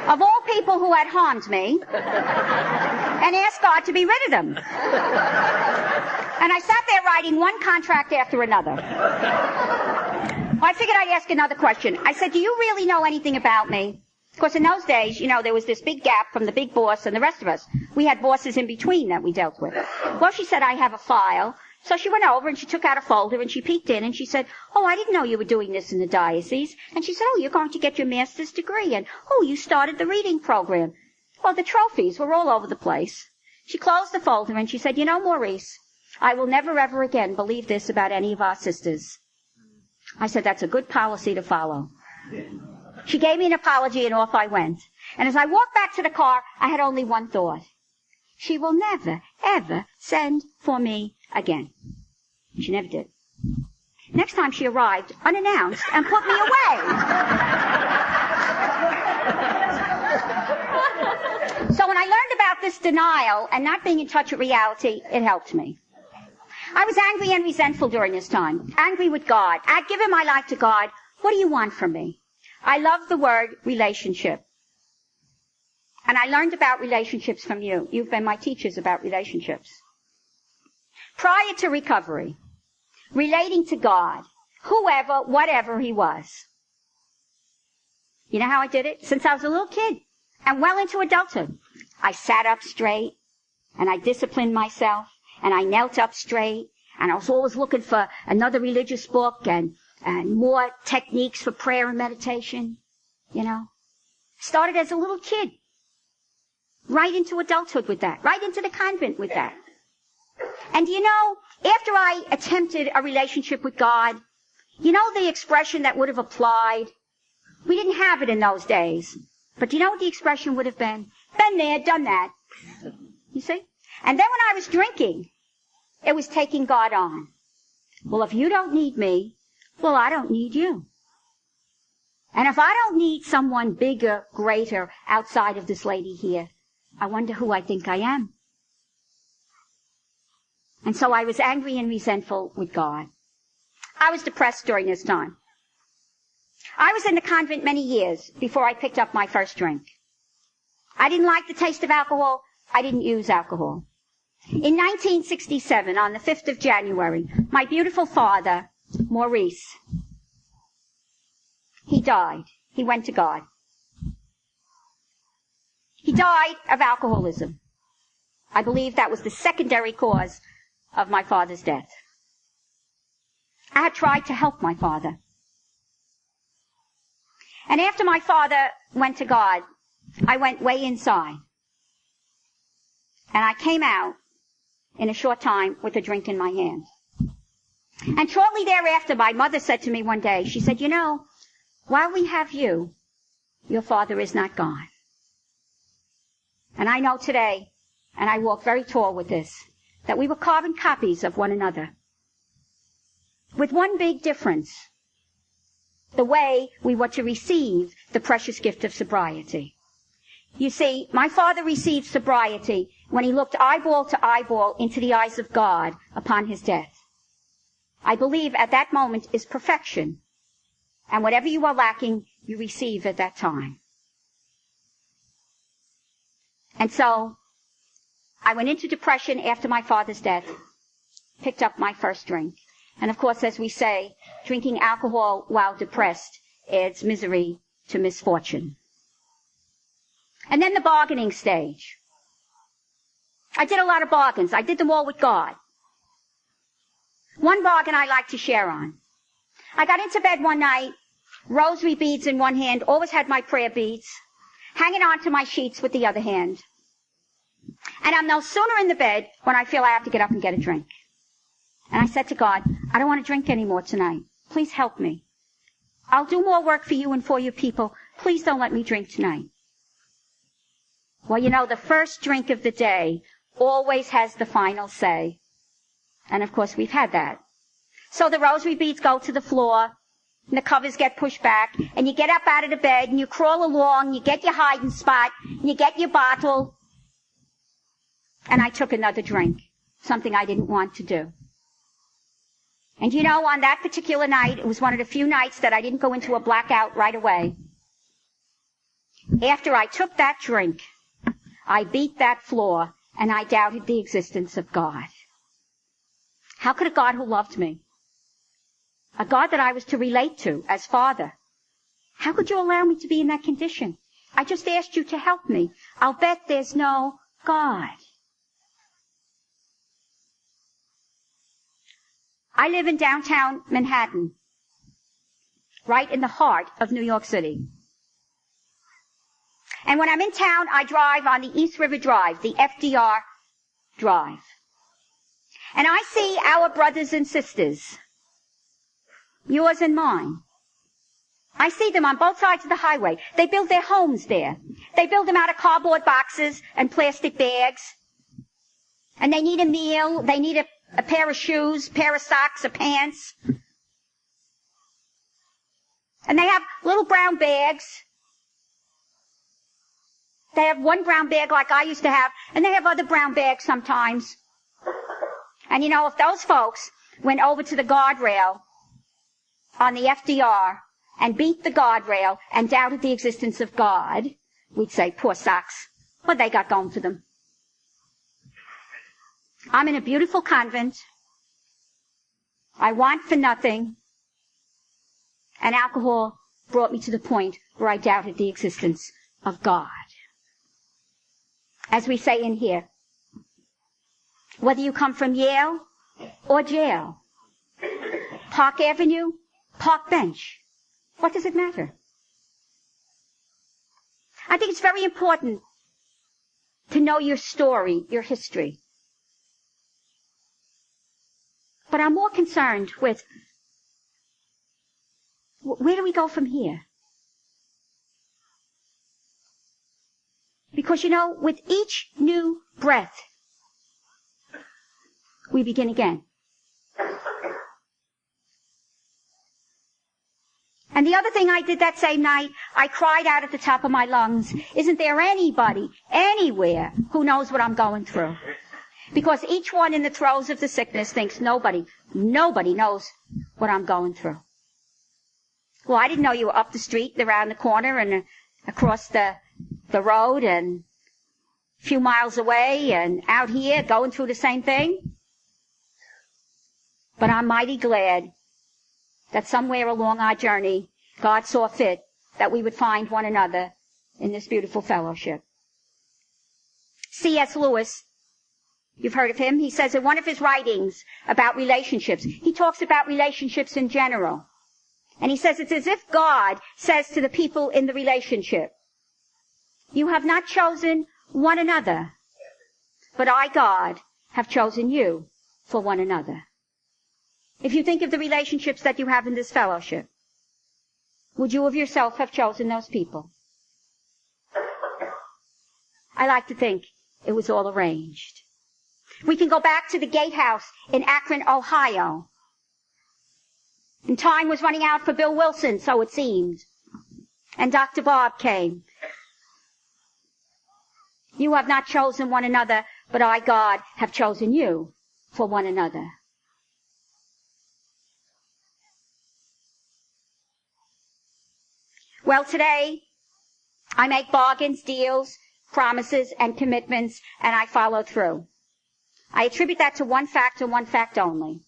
of all people who had harmed me and asked God to be rid of them. And I sat there writing one contract after another. I figured I'd ask another question. I said, do you really know anything about me? Of course, in those days, you know, there was this big gap from the big boss and the rest of us. We had bosses in between that we dealt with. Well, she said, I have a file. So she went over and she took out a folder and she peeked in and she said, oh, I didn't know you were doing this in the diocese. And she said, oh, you're going to get your master's degree. And, oh, you started the reading program. Well, the trophies were all over the place. She closed the folder and she said, you know, Maurice, I will never ever again believe this about any of our sisters. I said, that's a good policy to follow. She gave me an apology and off I went. And as I walked back to the car, I had only one thought. She will never, ever send for me again. She never did. Next time she arrived unannounced and put me away. So when I learned about this denial and not being in touch with reality, it helped me. I was angry and resentful during this time. Angry with God. I'd given my life to God. What do you want from me? I love the word relationship. And I learned about relationships from you. You've been my teachers about relationships. Prior to recovery, relating to God, whoever, whatever he was. You know how I did it? Since I was a little kid and well into adulthood. I sat up straight and I disciplined myself and I knelt up straight and I was always looking for another religious book and more techniques for prayer and meditation, you know. Started as a little kid. Right into adulthood with that. Right into the convent with that. And you know, after I attempted a relationship with God, you know the expression that would have applied? We didn't have it in those days. But do you know what the expression would have been? Been there, done that. You see? And then when I was drinking, it was taking God on. Well, if you don't need me, well, I don't need you. And if I don't need someone bigger, greater, outside of this lady here, I wonder who I think I am. And so I was angry and resentful with God. I was depressed during this time. I was in the convent many years before I picked up my first drink. I didn't like the taste of alcohol. I didn't use alcohol. In 1967, on the 5th of January, my beautiful father, Maurice, he died. He went to God. He died of alcoholism. I believe that was the secondary cause of my father's death. I had tried to help my father. And after my father went to God, I went way inside. And I came out in a short time with a drink in my hand. And shortly thereafter, my mother said to me one day, she said, you know, while we have you, your father is not gone. And I know today, and I walk very tall with this, that we were carbon copies of one another. With one big difference. The way we were to receive the precious gift of sobriety. You see, my father received sobriety when he looked eyeball to eyeball into the eyes of God upon his death. I believe at that moment is perfection. And whatever you are lacking, you receive at that time. And so I went into depression after my father's death, picked up my first drink. And of course, as we say, drinking alcohol while depressed adds misery to misfortune. And then the bargaining stage. I did a lot of bargains. I did them all with God. One bargain I like to share on. I got into bed one night, rosary beads in one hand, always had my prayer beads, hanging on to my sheets with the other hand. And I'm no sooner in the bed when I feel I have to get up and get a drink. And I said to God, I don't want to drink anymore tonight. Please help me. I'll do more work for you and for your people. Please don't let me drink tonight. Well, you know, the first drink of the day always has the final say. And of course, we've had that. So the rosary beads go to the floor, and the covers get pushed back, and you get up out of the bed, and you crawl along, you get your hiding spot, and you get your bottle. And I took another drink, something I didn't want to do. And you know, on that particular night, it was one of the few nights that I didn't go into a blackout right away. After I took that drink, I beat that floor, and I doubted the existence of God. How could a God who loved me, a God that I was to relate to as Father, how could you allow me to be in that condition? I just asked you to help me. I'll bet there's no God. I live in downtown Manhattan, right in the heart of New York City. And when I'm in town, I drive on the East River Drive, the FDR Drive. And I see our brothers and sisters, yours and mine. I see them on both sides of the highway. They build their homes there. They build them out of cardboard boxes and plastic bags. And they need a meal. They need a pair of shoes, pair of socks, or pants. And they have little brown bags. They have one brown bag like I used to have, and they have other brown bags sometimes. And you know, if those folks went over to the guardrail on the FDR and beat the guardrail and doubted the existence of God, we'd say, poor socks, what they got going for them? I'm in a beautiful convent. I want for nothing. And alcohol brought me to the point where I doubted the existence of God. As we say in here, whether you come from Yale or jail, Park Avenue, Park Bench, what does it matter? I think it's very important to know your story, your history. But I'm more concerned with where do we go from here? Because, you know, with each new breath, we begin again. And the other thing I did that same night, I cried out at the top of my lungs, isn't there anybody, anywhere, who knows what I'm going through? Because each one in the throes of the sickness thinks nobody knows what I'm going through. Well, I didn't know you were up the street, around the corner, and across the road, and a few miles away, and out here, going through the same thing. But I'm mighty glad that somewhere along our journey, God saw fit that we would find one another in this beautiful fellowship. C.S. Lewis, you've heard of him, he says in one of his writings about relationships, he talks about relationships in general. And he says it's as if God says to the people in the relationship, you have not chosen one another, but I, God, have chosen you for one another. If you think of the relationships that you have in this fellowship, would you of yourself have chosen those people? I like to think it was all arranged. We can go back to the gatehouse in Akron, Ohio. And time was running out for Bill Wilson, so it seemed. And Dr. Bob came. You have not chosen one another, but I, God, have chosen you for one another. Well, today, I make bargains, deals, promises, and commitments, and I follow through. I attribute that to one fact and one fact only.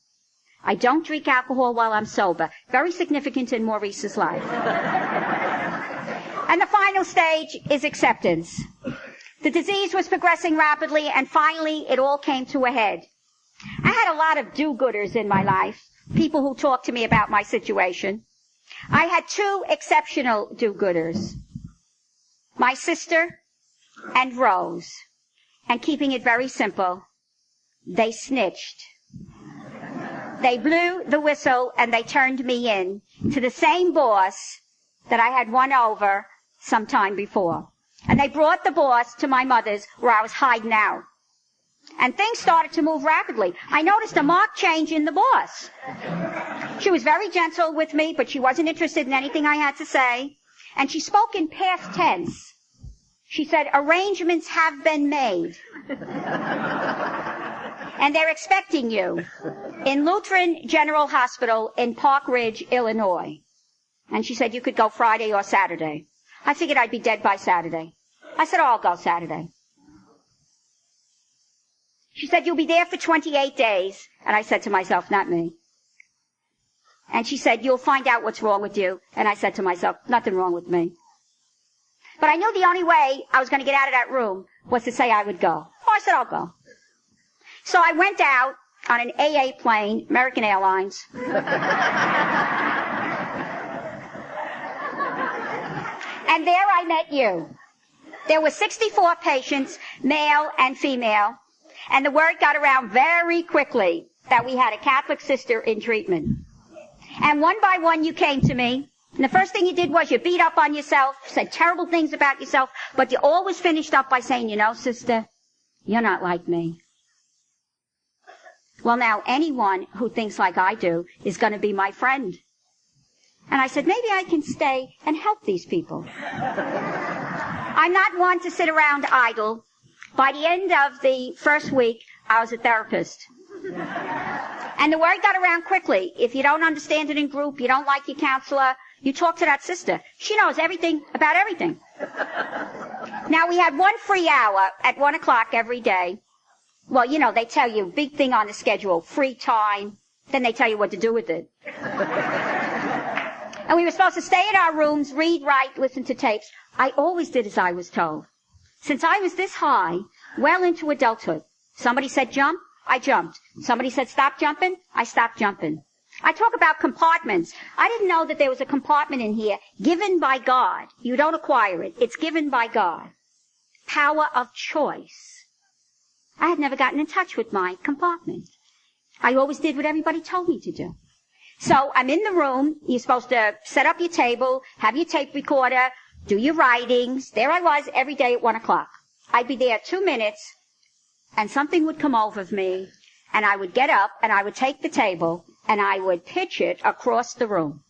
I don't drink alcohol while I'm sober. Very significant in Maurice's life. And the final stage is acceptance. The disease was progressing rapidly, and finally it all came to a head. I had a lot of do-gooders in my life, people who talked to me about my situation. I had two exceptional do-gooders, my sister and Rose. And keeping it very simple, they snitched. They blew the whistle and they turned me in to the same boss that I had won over some time before. And they brought the boss to my mother's where I was hiding out. And things started to move rapidly. I noticed a marked change in the boss. She was very gentle with me, but she wasn't interested in anything I had to say. And she spoke in past tense. She said, arrangements have been made. And they're expecting you in Lutheran General Hospital in Park Ridge, Illinois. And she said you could go Friday or Saturday. I figured I'd be dead by Saturday. I said, oh, I'll go Saturday. She said, you'll be there for 28 days. And I said to myself, not me. And she said, you'll find out what's wrong with you. And I said to myself, nothing wrong with me. But I knew the only way I was going to get out of that room was to say I would go. Oh, I said, I'll go. So I went out on an AA plane, American Airlines. And there I met you. There were 64 patients, male and female, and the word got around very quickly that we had a Catholic sister in treatment. And one by one you came to me, and the first thing you did was you beat up on yourself, said terrible things about yourself, but you always finished up by saying, you know, sister, you're not like me. Well, now anyone who thinks like I do is going to be my friend. And I said, maybe I can stay and help these people. I'm not one to sit around idle. By the end of the first week, I was a therapist. And the word got around quickly. If you don't understand it in group, you don't like your counselor, you talk to that sister. She knows everything about everything. Now, we had one free hour at 1 o'clock every day. Well, you know, they tell you, big thing on the schedule, free time. Then they tell you what to do with it. And we were supposed to stay in our rooms, read, write, listen to tapes. I always did as I was told. Since I was this high, well into adulthood, somebody said jump, I jumped. Somebody said stop jumping, I stopped jumping. I talk about compartments. I didn't know that there was a compartment in here given by God. You don't acquire it. It's given by God. Power of choice. I had never gotten in touch with my compartment. I always did what everybody told me to do. So I'm in the room. You're supposed to set up your table, have your tape recorder, do your writings. There I was every day at 1 o'clock. I'd be there 2 minutes, and something would come over me, and I would get up, and I would take the table, and I would pitch it across the room.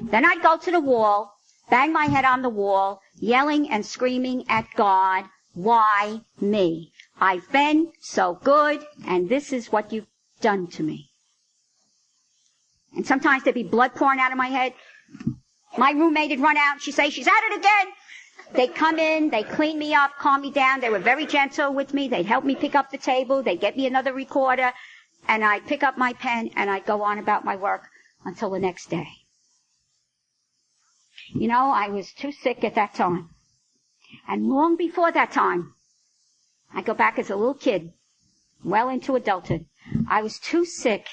Then I'd go to the wall, bang my head on the wall, yelling and screaming at God, why me? I've been so good, and this is what you've done to me. And sometimes there'd be blood pouring out of my head. My roommate would run out, and she'd say, she's at it again. They'd come in, they'd clean me up, calm me down. They were very gentle with me. They'd help me pick up the table. They'd get me another recorder. And I'd pick up my pen, and I'd go on about my work until the next day. You know, I was too sick at that time. And long before that time, I go back as a little kid, well into adulthood. I was too sick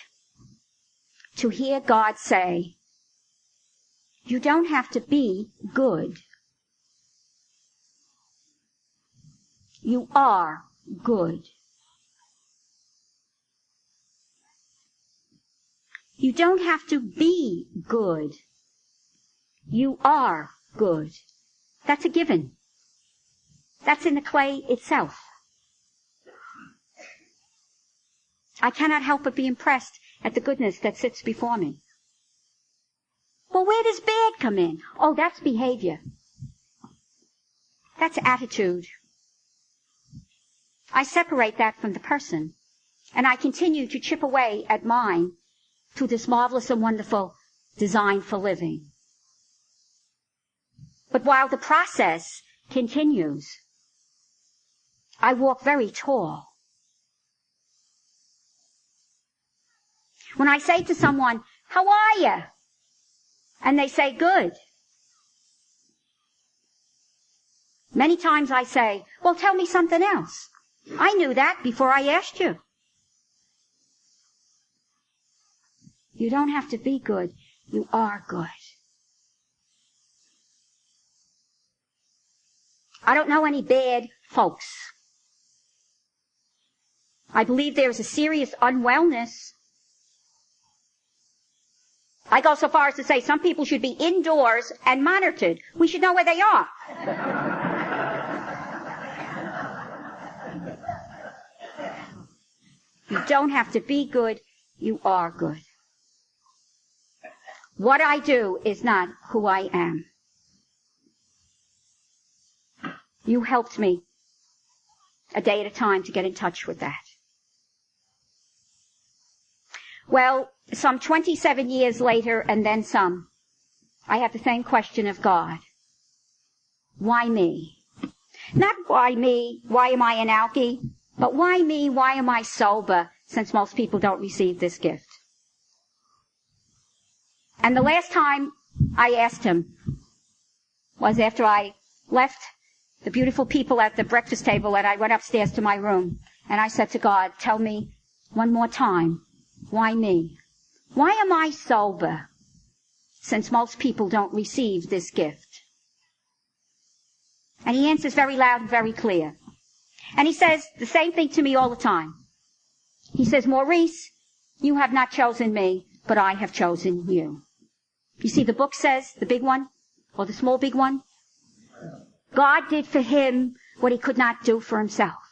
to hear God say, you don't have to be good. You are good. You don't have to be good. You are good. That's a given. That's in the clay itself. I cannot help but be impressed at the goodness that sits before me. Well, where does bad come in? Oh, that's behavior. That's attitude. I separate that from the person, and I continue to chip away at mine to this marvelous and wonderful design for living. But while the process continues, I walk very tall. When I say to someone, "How are you?" and they say, "Good," many times I say, "Well, tell me something else. I knew that before I asked you." You don't have to be good. You are good. I don't know any bad folks. I believe there is a serious unwellness. I go so far as to say some people should be indoors and monitored. We should know where they are. You don't have to be good. You are good. What I do is not who I am. You helped me a day at a time to get in touch with that. Well, some 27 years later and then some, I have the same question of God. Why me? Not why me, why am I an alkie, but why me, why am I sober, since most people don't receive this gift? And the last time I asked him was after I left the beautiful people at the breakfast table, and I went upstairs to my room, and I said to God, "Tell me one more time, why me? Why am I sober, since most people don't receive this gift?" And he answers very loud and very clear. And he says the same thing to me all the time. He says, "Maurice, you have not chosen me, but I have chosen you." You see, the book says, the big one, or the small big one, God did for him what he could not do for himself.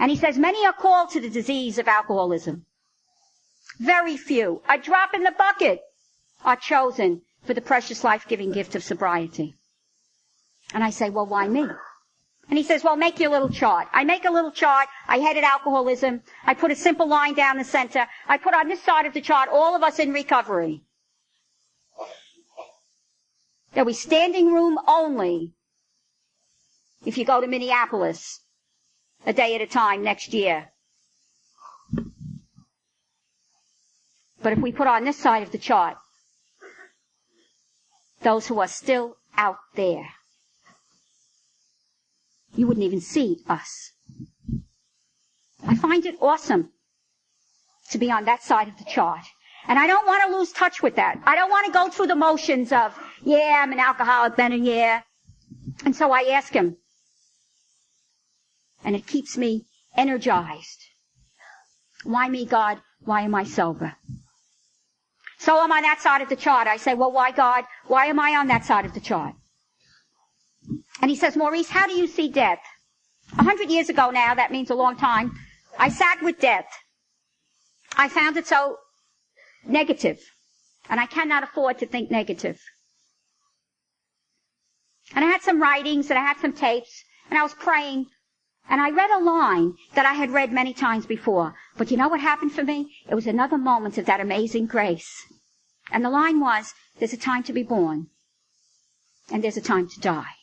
And he says, many are called to the disease of alcoholism. Very few, a drop in the bucket, are chosen for the precious life-giving gift of sobriety. And I say, well, why me? And he says, well, make your little chart. I make a little chart. I headed alcoholism. I put a simple line down the center. I put on this side of the chart all of us in recovery. There'll be standing room only if you go to Minneapolis a day at a time next year. But if we put on this side of the chart, those who are still out there, you wouldn't even see us. I find it awesome to be on that side of the chart. And I don't want to lose touch with that. I don't want to go through the motions of, yeah, I'm an alcoholic, then a year. And so I ask him. And it keeps me energized. Why me, God? Why am I sober? So I'm on that side of the chart. I say, well, why, God? Why am I on that side of the chart? And he says, Maurice, how do you see death? 100 years ago now, that means a long time, I sat with death. I found it so negative, and I cannot afford to think negative. And I had some writings, and I had some tapes, and I was praying, and I read a line that I had read many times before. But you know what happened for me? It was another moment of that amazing grace. And the line was, there's a time to be born, and there's a time to die.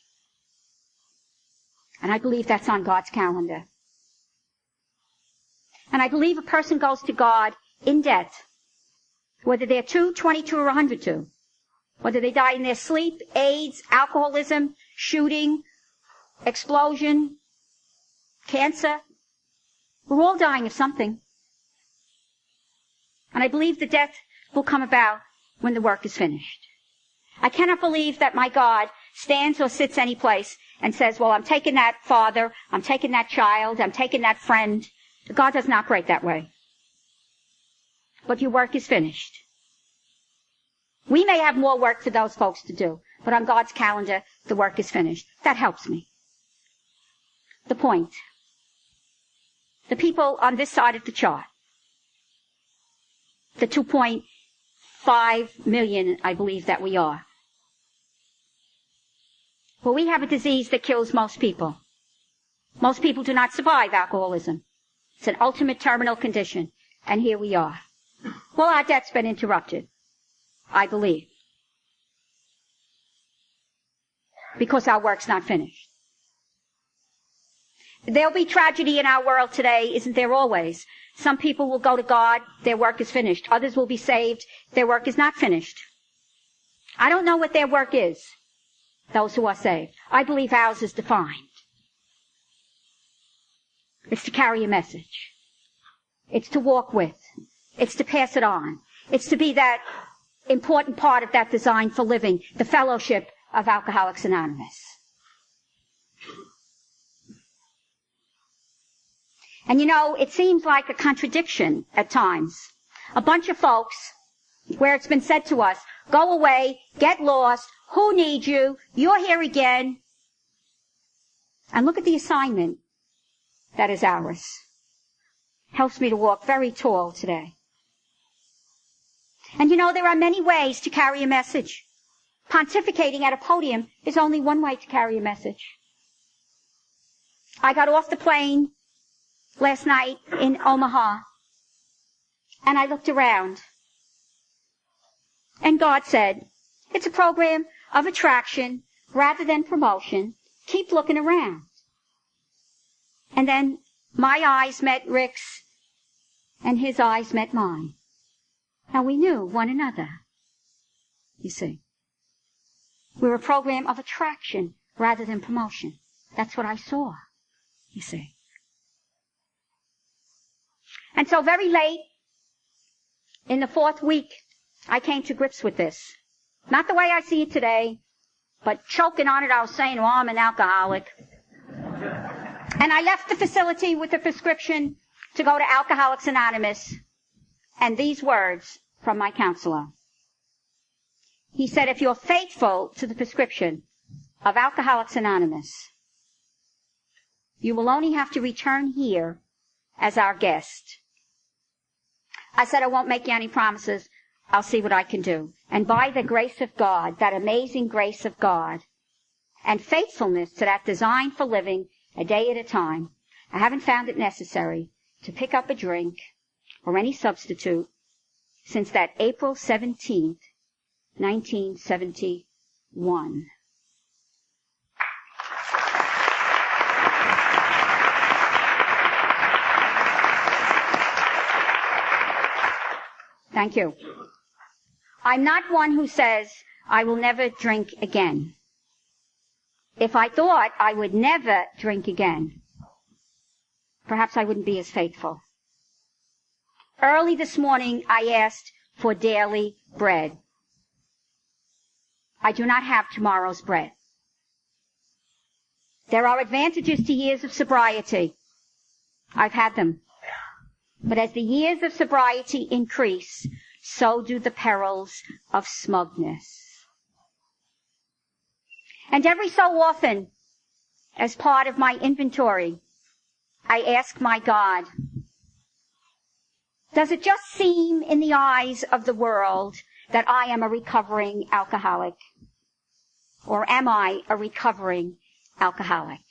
And I believe that's on God's calendar. And I believe a person goes to God in debt, whether they're 2, 22, or 102. Whether they die in their sleep, AIDS, alcoholism, shooting, explosion, cancer. We're all dying of something. And I believe the death will come about when the work is finished. I cannot believe that my God stands or sits any place and says, well, I'm taking that father, I'm taking that child, I'm taking that friend. God doesn't operate that way. But your work is finished. We may have more work for those folks to do, but on God's calendar, the work is finished. That helps me. The point. The people on this side of the chart, the 2.5 million, I believe that we are. Well, we have a disease that kills most people. Most people do not survive alcoholism. It's an ultimate terminal condition, and here we are. Well, our debt's been interrupted, I believe. because our work's not finished. There'll be tragedy in our world today, isn't there always? Some people will go to God, their work is finished. Others will be saved, their work is not finished. I don't know what their work is, those who are saved. I believe ours is defined. It's to carry a message. It's to walk with. It's to pass it on. It's to be that important part of that design for living, the fellowship of Alcoholics Anonymous. And you know, it seems like a contradiction at times. A bunch of folks, where it's been said to us, go away, get lost, who needs you, you're here again. And look at the assignment that is ours. Helps me to walk very tall today. And you know, there are many ways to carry a message. Pontificating at a podium is only one way to carry a message. I got off the plane last night in Omaha, and I looked around. And God said, it's a program of attraction rather than promotion. Keep looking around. And then my eyes met Rick's, and his eyes met mine. And we knew one another, you see. We're a program of attraction rather than promotion. That's what I saw, you see. And so very late, in the 4th week, I came to grips with this. Not the way I see it today, but choking on it, I was saying, oh, I'm an alcoholic. And I left the facility with a prescription to go to Alcoholics Anonymous, and these words from my counselor. He said, if you're faithful to the prescription of Alcoholics Anonymous, you will only have to return here as our guest. I said, I won't make you any promises. I'll see what I can do. And by the grace of God, that amazing grace of God, and faithfulness to that design for living a day at a time, I haven't found it necessary to pick up a drink or any substitute since that April 17th, 1971. Thank you. I'm not one who says I will never drink again. If I thought I would never drink again, perhaps I wouldn't be as faithful. Early this morning, I asked for daily bread. I do not have tomorrow's bread. There are advantages to years of sobriety. I've had them. But as the years of sobriety increase, so do the perils of smugness. And every so often, as part of my inventory, I ask my God, does it just seem in the eyes of the world that I am a recovering alcoholic? Or am I a recovering alcoholic?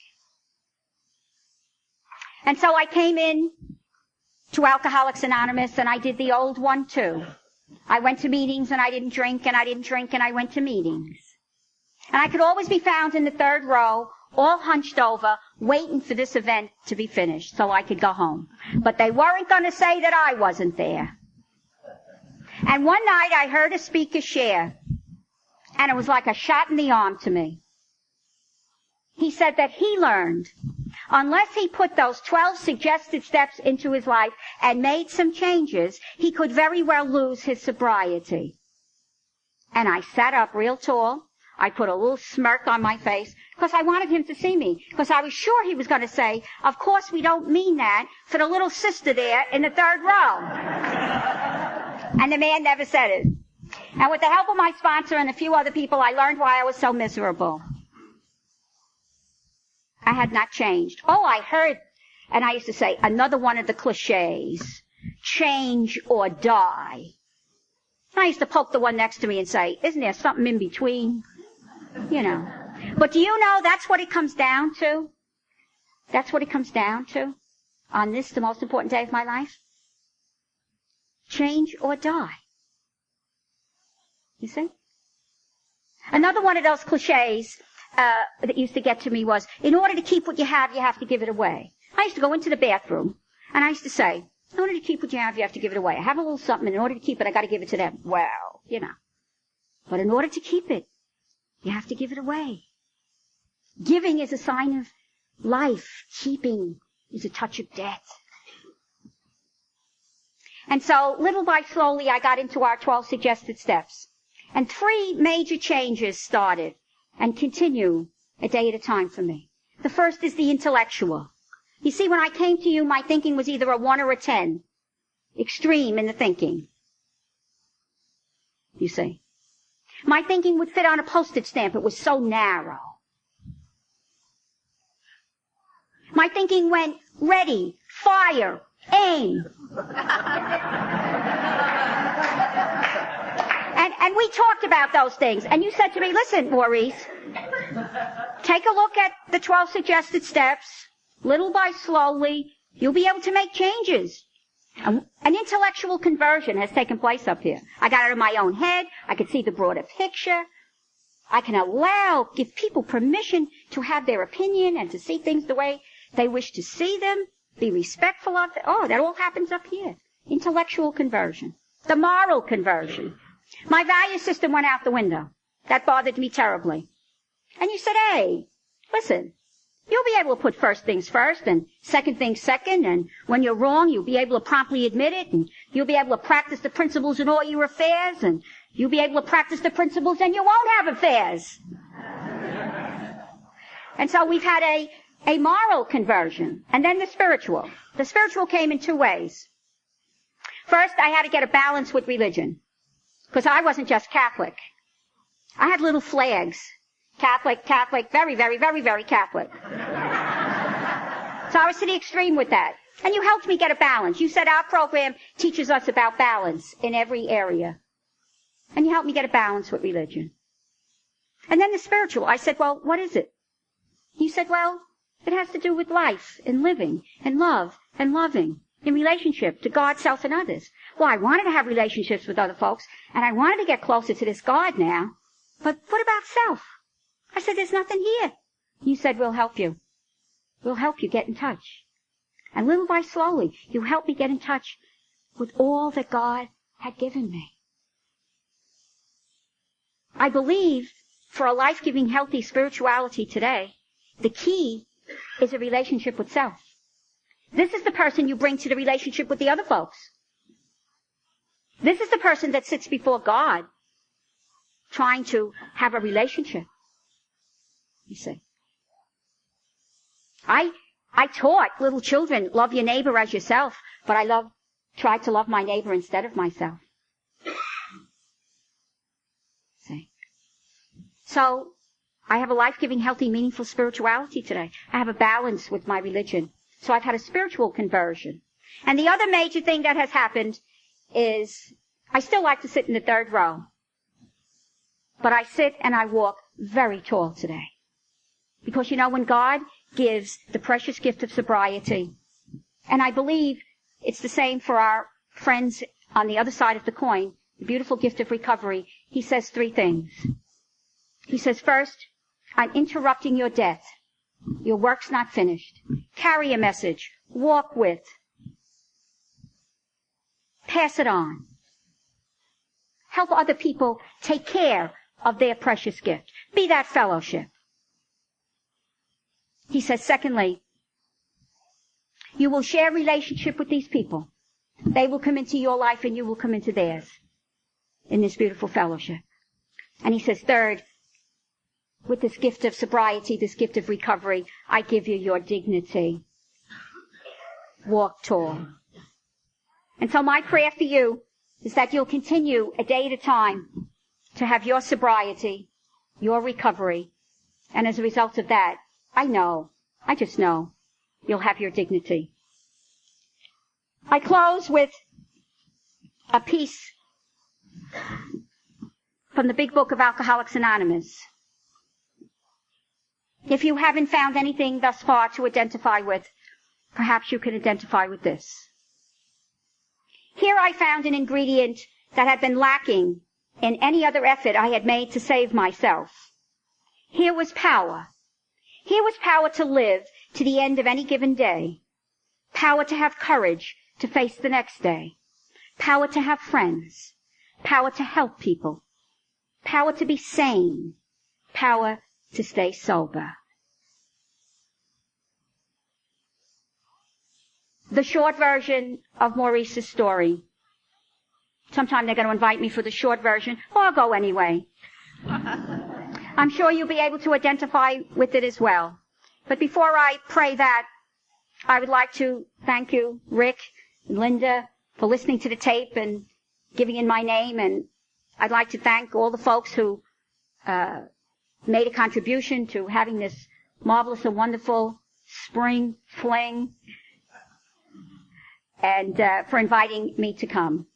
And so I came in to Alcoholics Anonymous, and I did the old one too. I went to meetings and I didn't drink, and I didn't drink and I went to meetings. And I could always be found in the 3rd row, all hunched over, waiting for this event to be finished so I could go home. But they weren't going to say that I wasn't there. And one night I heard a speaker share, and it was like a shot in the arm to me. He said that he learned, unless he put those 12 suggested steps into his life and made some changes, he could very well lose his sobriety. And I sat up real tall. I put a little smirk on my face because I wanted him to see me, because I was sure he was going to say, of course we don't mean that for the little sister there in the 3rd row. And the man never said it. And with the help of my sponsor and a few other people, I learned why I was so miserable. I had not changed. Oh, I heard, and I used to say, another one of the cliches, change or die. And I used to poke the one next to me and say, isn't there something in between? You know. But do you know that's what it comes down to? That's what it comes down to on this, the most important day of my life? Change or die. You see? Another one of those cliches, that used to get to me was, in order to keep what you have to give it away. I used to go into the bathroom, and I used to say, in order to keep what you have to give it away. I have a little something, and in order to keep it, I got to give it to them. Well, But in order to keep it, you have to give it away. Giving is a sign of life. Keeping is a touch of death. And so, little by slowly, I got into our 12 suggested steps. And 3 major changes started and continue a day at a time for me. The first is the intellectual. You see, when I came to you, my thinking was either a 1 or a 10. Extreme in the thinking. You see. My thinking would fit on a postage stamp. It was so narrow. My thinking went ready, fire, aim. And we talked about those things. And you said to me, listen, Maurice, take a look at the 12 suggested steps. Little by slowly, you'll be able to make changes. An intellectual conversion has taken place up here. I got out of my own head. I could see the broader picture. I can give people permission to have their opinion and to see things the way they wish to see them, be respectful of them. Oh, that all happens up here. Intellectual conversion. The moral conversion. My value system went out the window. That bothered me terribly. And you said, hey, listen, you'll be able to put first things first and second things second, and when you're wrong, you'll be able to promptly admit it, and you'll be able to practice the principles in all your affairs, and you'll be able to practice the principles and you won't have affairs. And so we've had a moral conversion, and then the spiritual. The spiritual came in 2 ways. First, I had to get a balance with religion, because I wasn't just Catholic. I had little flags. Catholic, very, very, very, very Catholic. So I was to the extreme with that. And you helped me get a balance. You said our program teaches us about balance in every area. And you helped me get a balance with religion. And then the spiritual. I said, well, what is it? You said, well, it has to do with life and living and love and loving in relationship to God, self, and others. Well, I wanted to have relationships with other folks, and I wanted to get closer to this God now. But what about self? I said, there's nothing here. You said, we'll help you. We'll help you get in touch. And little by slowly, you helped me get in touch with all that God had given me. I believe for a life-giving, healthy spirituality today, the key is a relationship with self. This is the person you bring to the relationship with the other folks. This is the person that sits before God trying to have a relationship. You see. I taught little children, love your neighbor as yourself, but I tried to love my neighbor instead of myself. See. So, I have a life-giving, healthy, meaningful spirituality today. I have a balance with my religion. So I've had a spiritual conversion. And the other major thing that has happened is I still like to sit in the 3rd row. But I sit and I walk very tall today. Because, when God gives the precious gift of sobriety, and I believe it's the same for our friends on the other side of the coin, the beautiful gift of recovery, he says 3 things. He says, first, I'm interrupting your death. Your work's not finished. Carry a message. Walk with. Pass it on. Help other people take care of their precious gift. Be that fellowship. He says, secondly, you will share relationship with these people. They will come into your life and you will come into theirs in this beautiful fellowship. And he says, third, with this gift of sobriety, this gift of recovery, I give you your dignity. Walk tall. And so my prayer for you is that you'll continue a day at a time to have your sobriety, your recovery, and as a result of that, I just know, you'll have your dignity. I close with a piece from the big book of Alcoholics Anonymous. If you haven't found anything thus far to identify with, perhaps you can identify with this. Here I found an ingredient that had been lacking in any other effort I had made to save myself. Here was power. Here was power to live to the end of any given day. Power to have courage to face the next day. Power to have friends. Power to help people. Power to be sane. Power to stay sober. The short version of Maurice's story. Sometime they're going to invite me for the short version, or I'll go anyway. I'm sure you'll be able to identify with it as well. But before I pray that, I would like to thank you, Rick and Linda, for listening to the tape and giving in my name. And I'd like to thank all the folks who made a contribution to having this marvelous and wonderful Spring Fling, and for inviting me to come.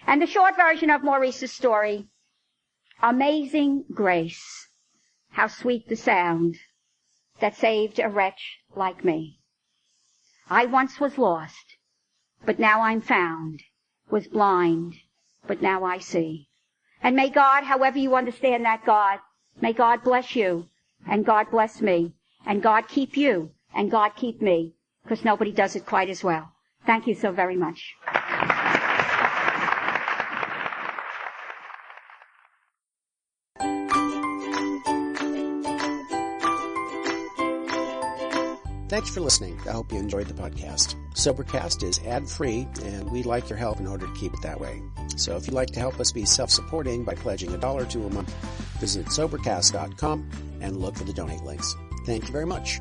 And the short version of Maurice's story, Amazing Grace, how sweet the sound that saved a wretch like me. I once was lost, but now I'm found, was blind, but now I see. And may God, however you understand that God, may God bless you, and God bless me, and God keep you, and God keep me, because nobody does it quite as well. Thank you so very much. Thanks for listening. I hope you enjoyed the podcast. Sobercast is ad-free, and we'd like your help in order to keep it that way. So if you'd like to help us be self-supporting by pledging $1 to a month, visit Sobercast.com and look for the donate links. Thank you very much.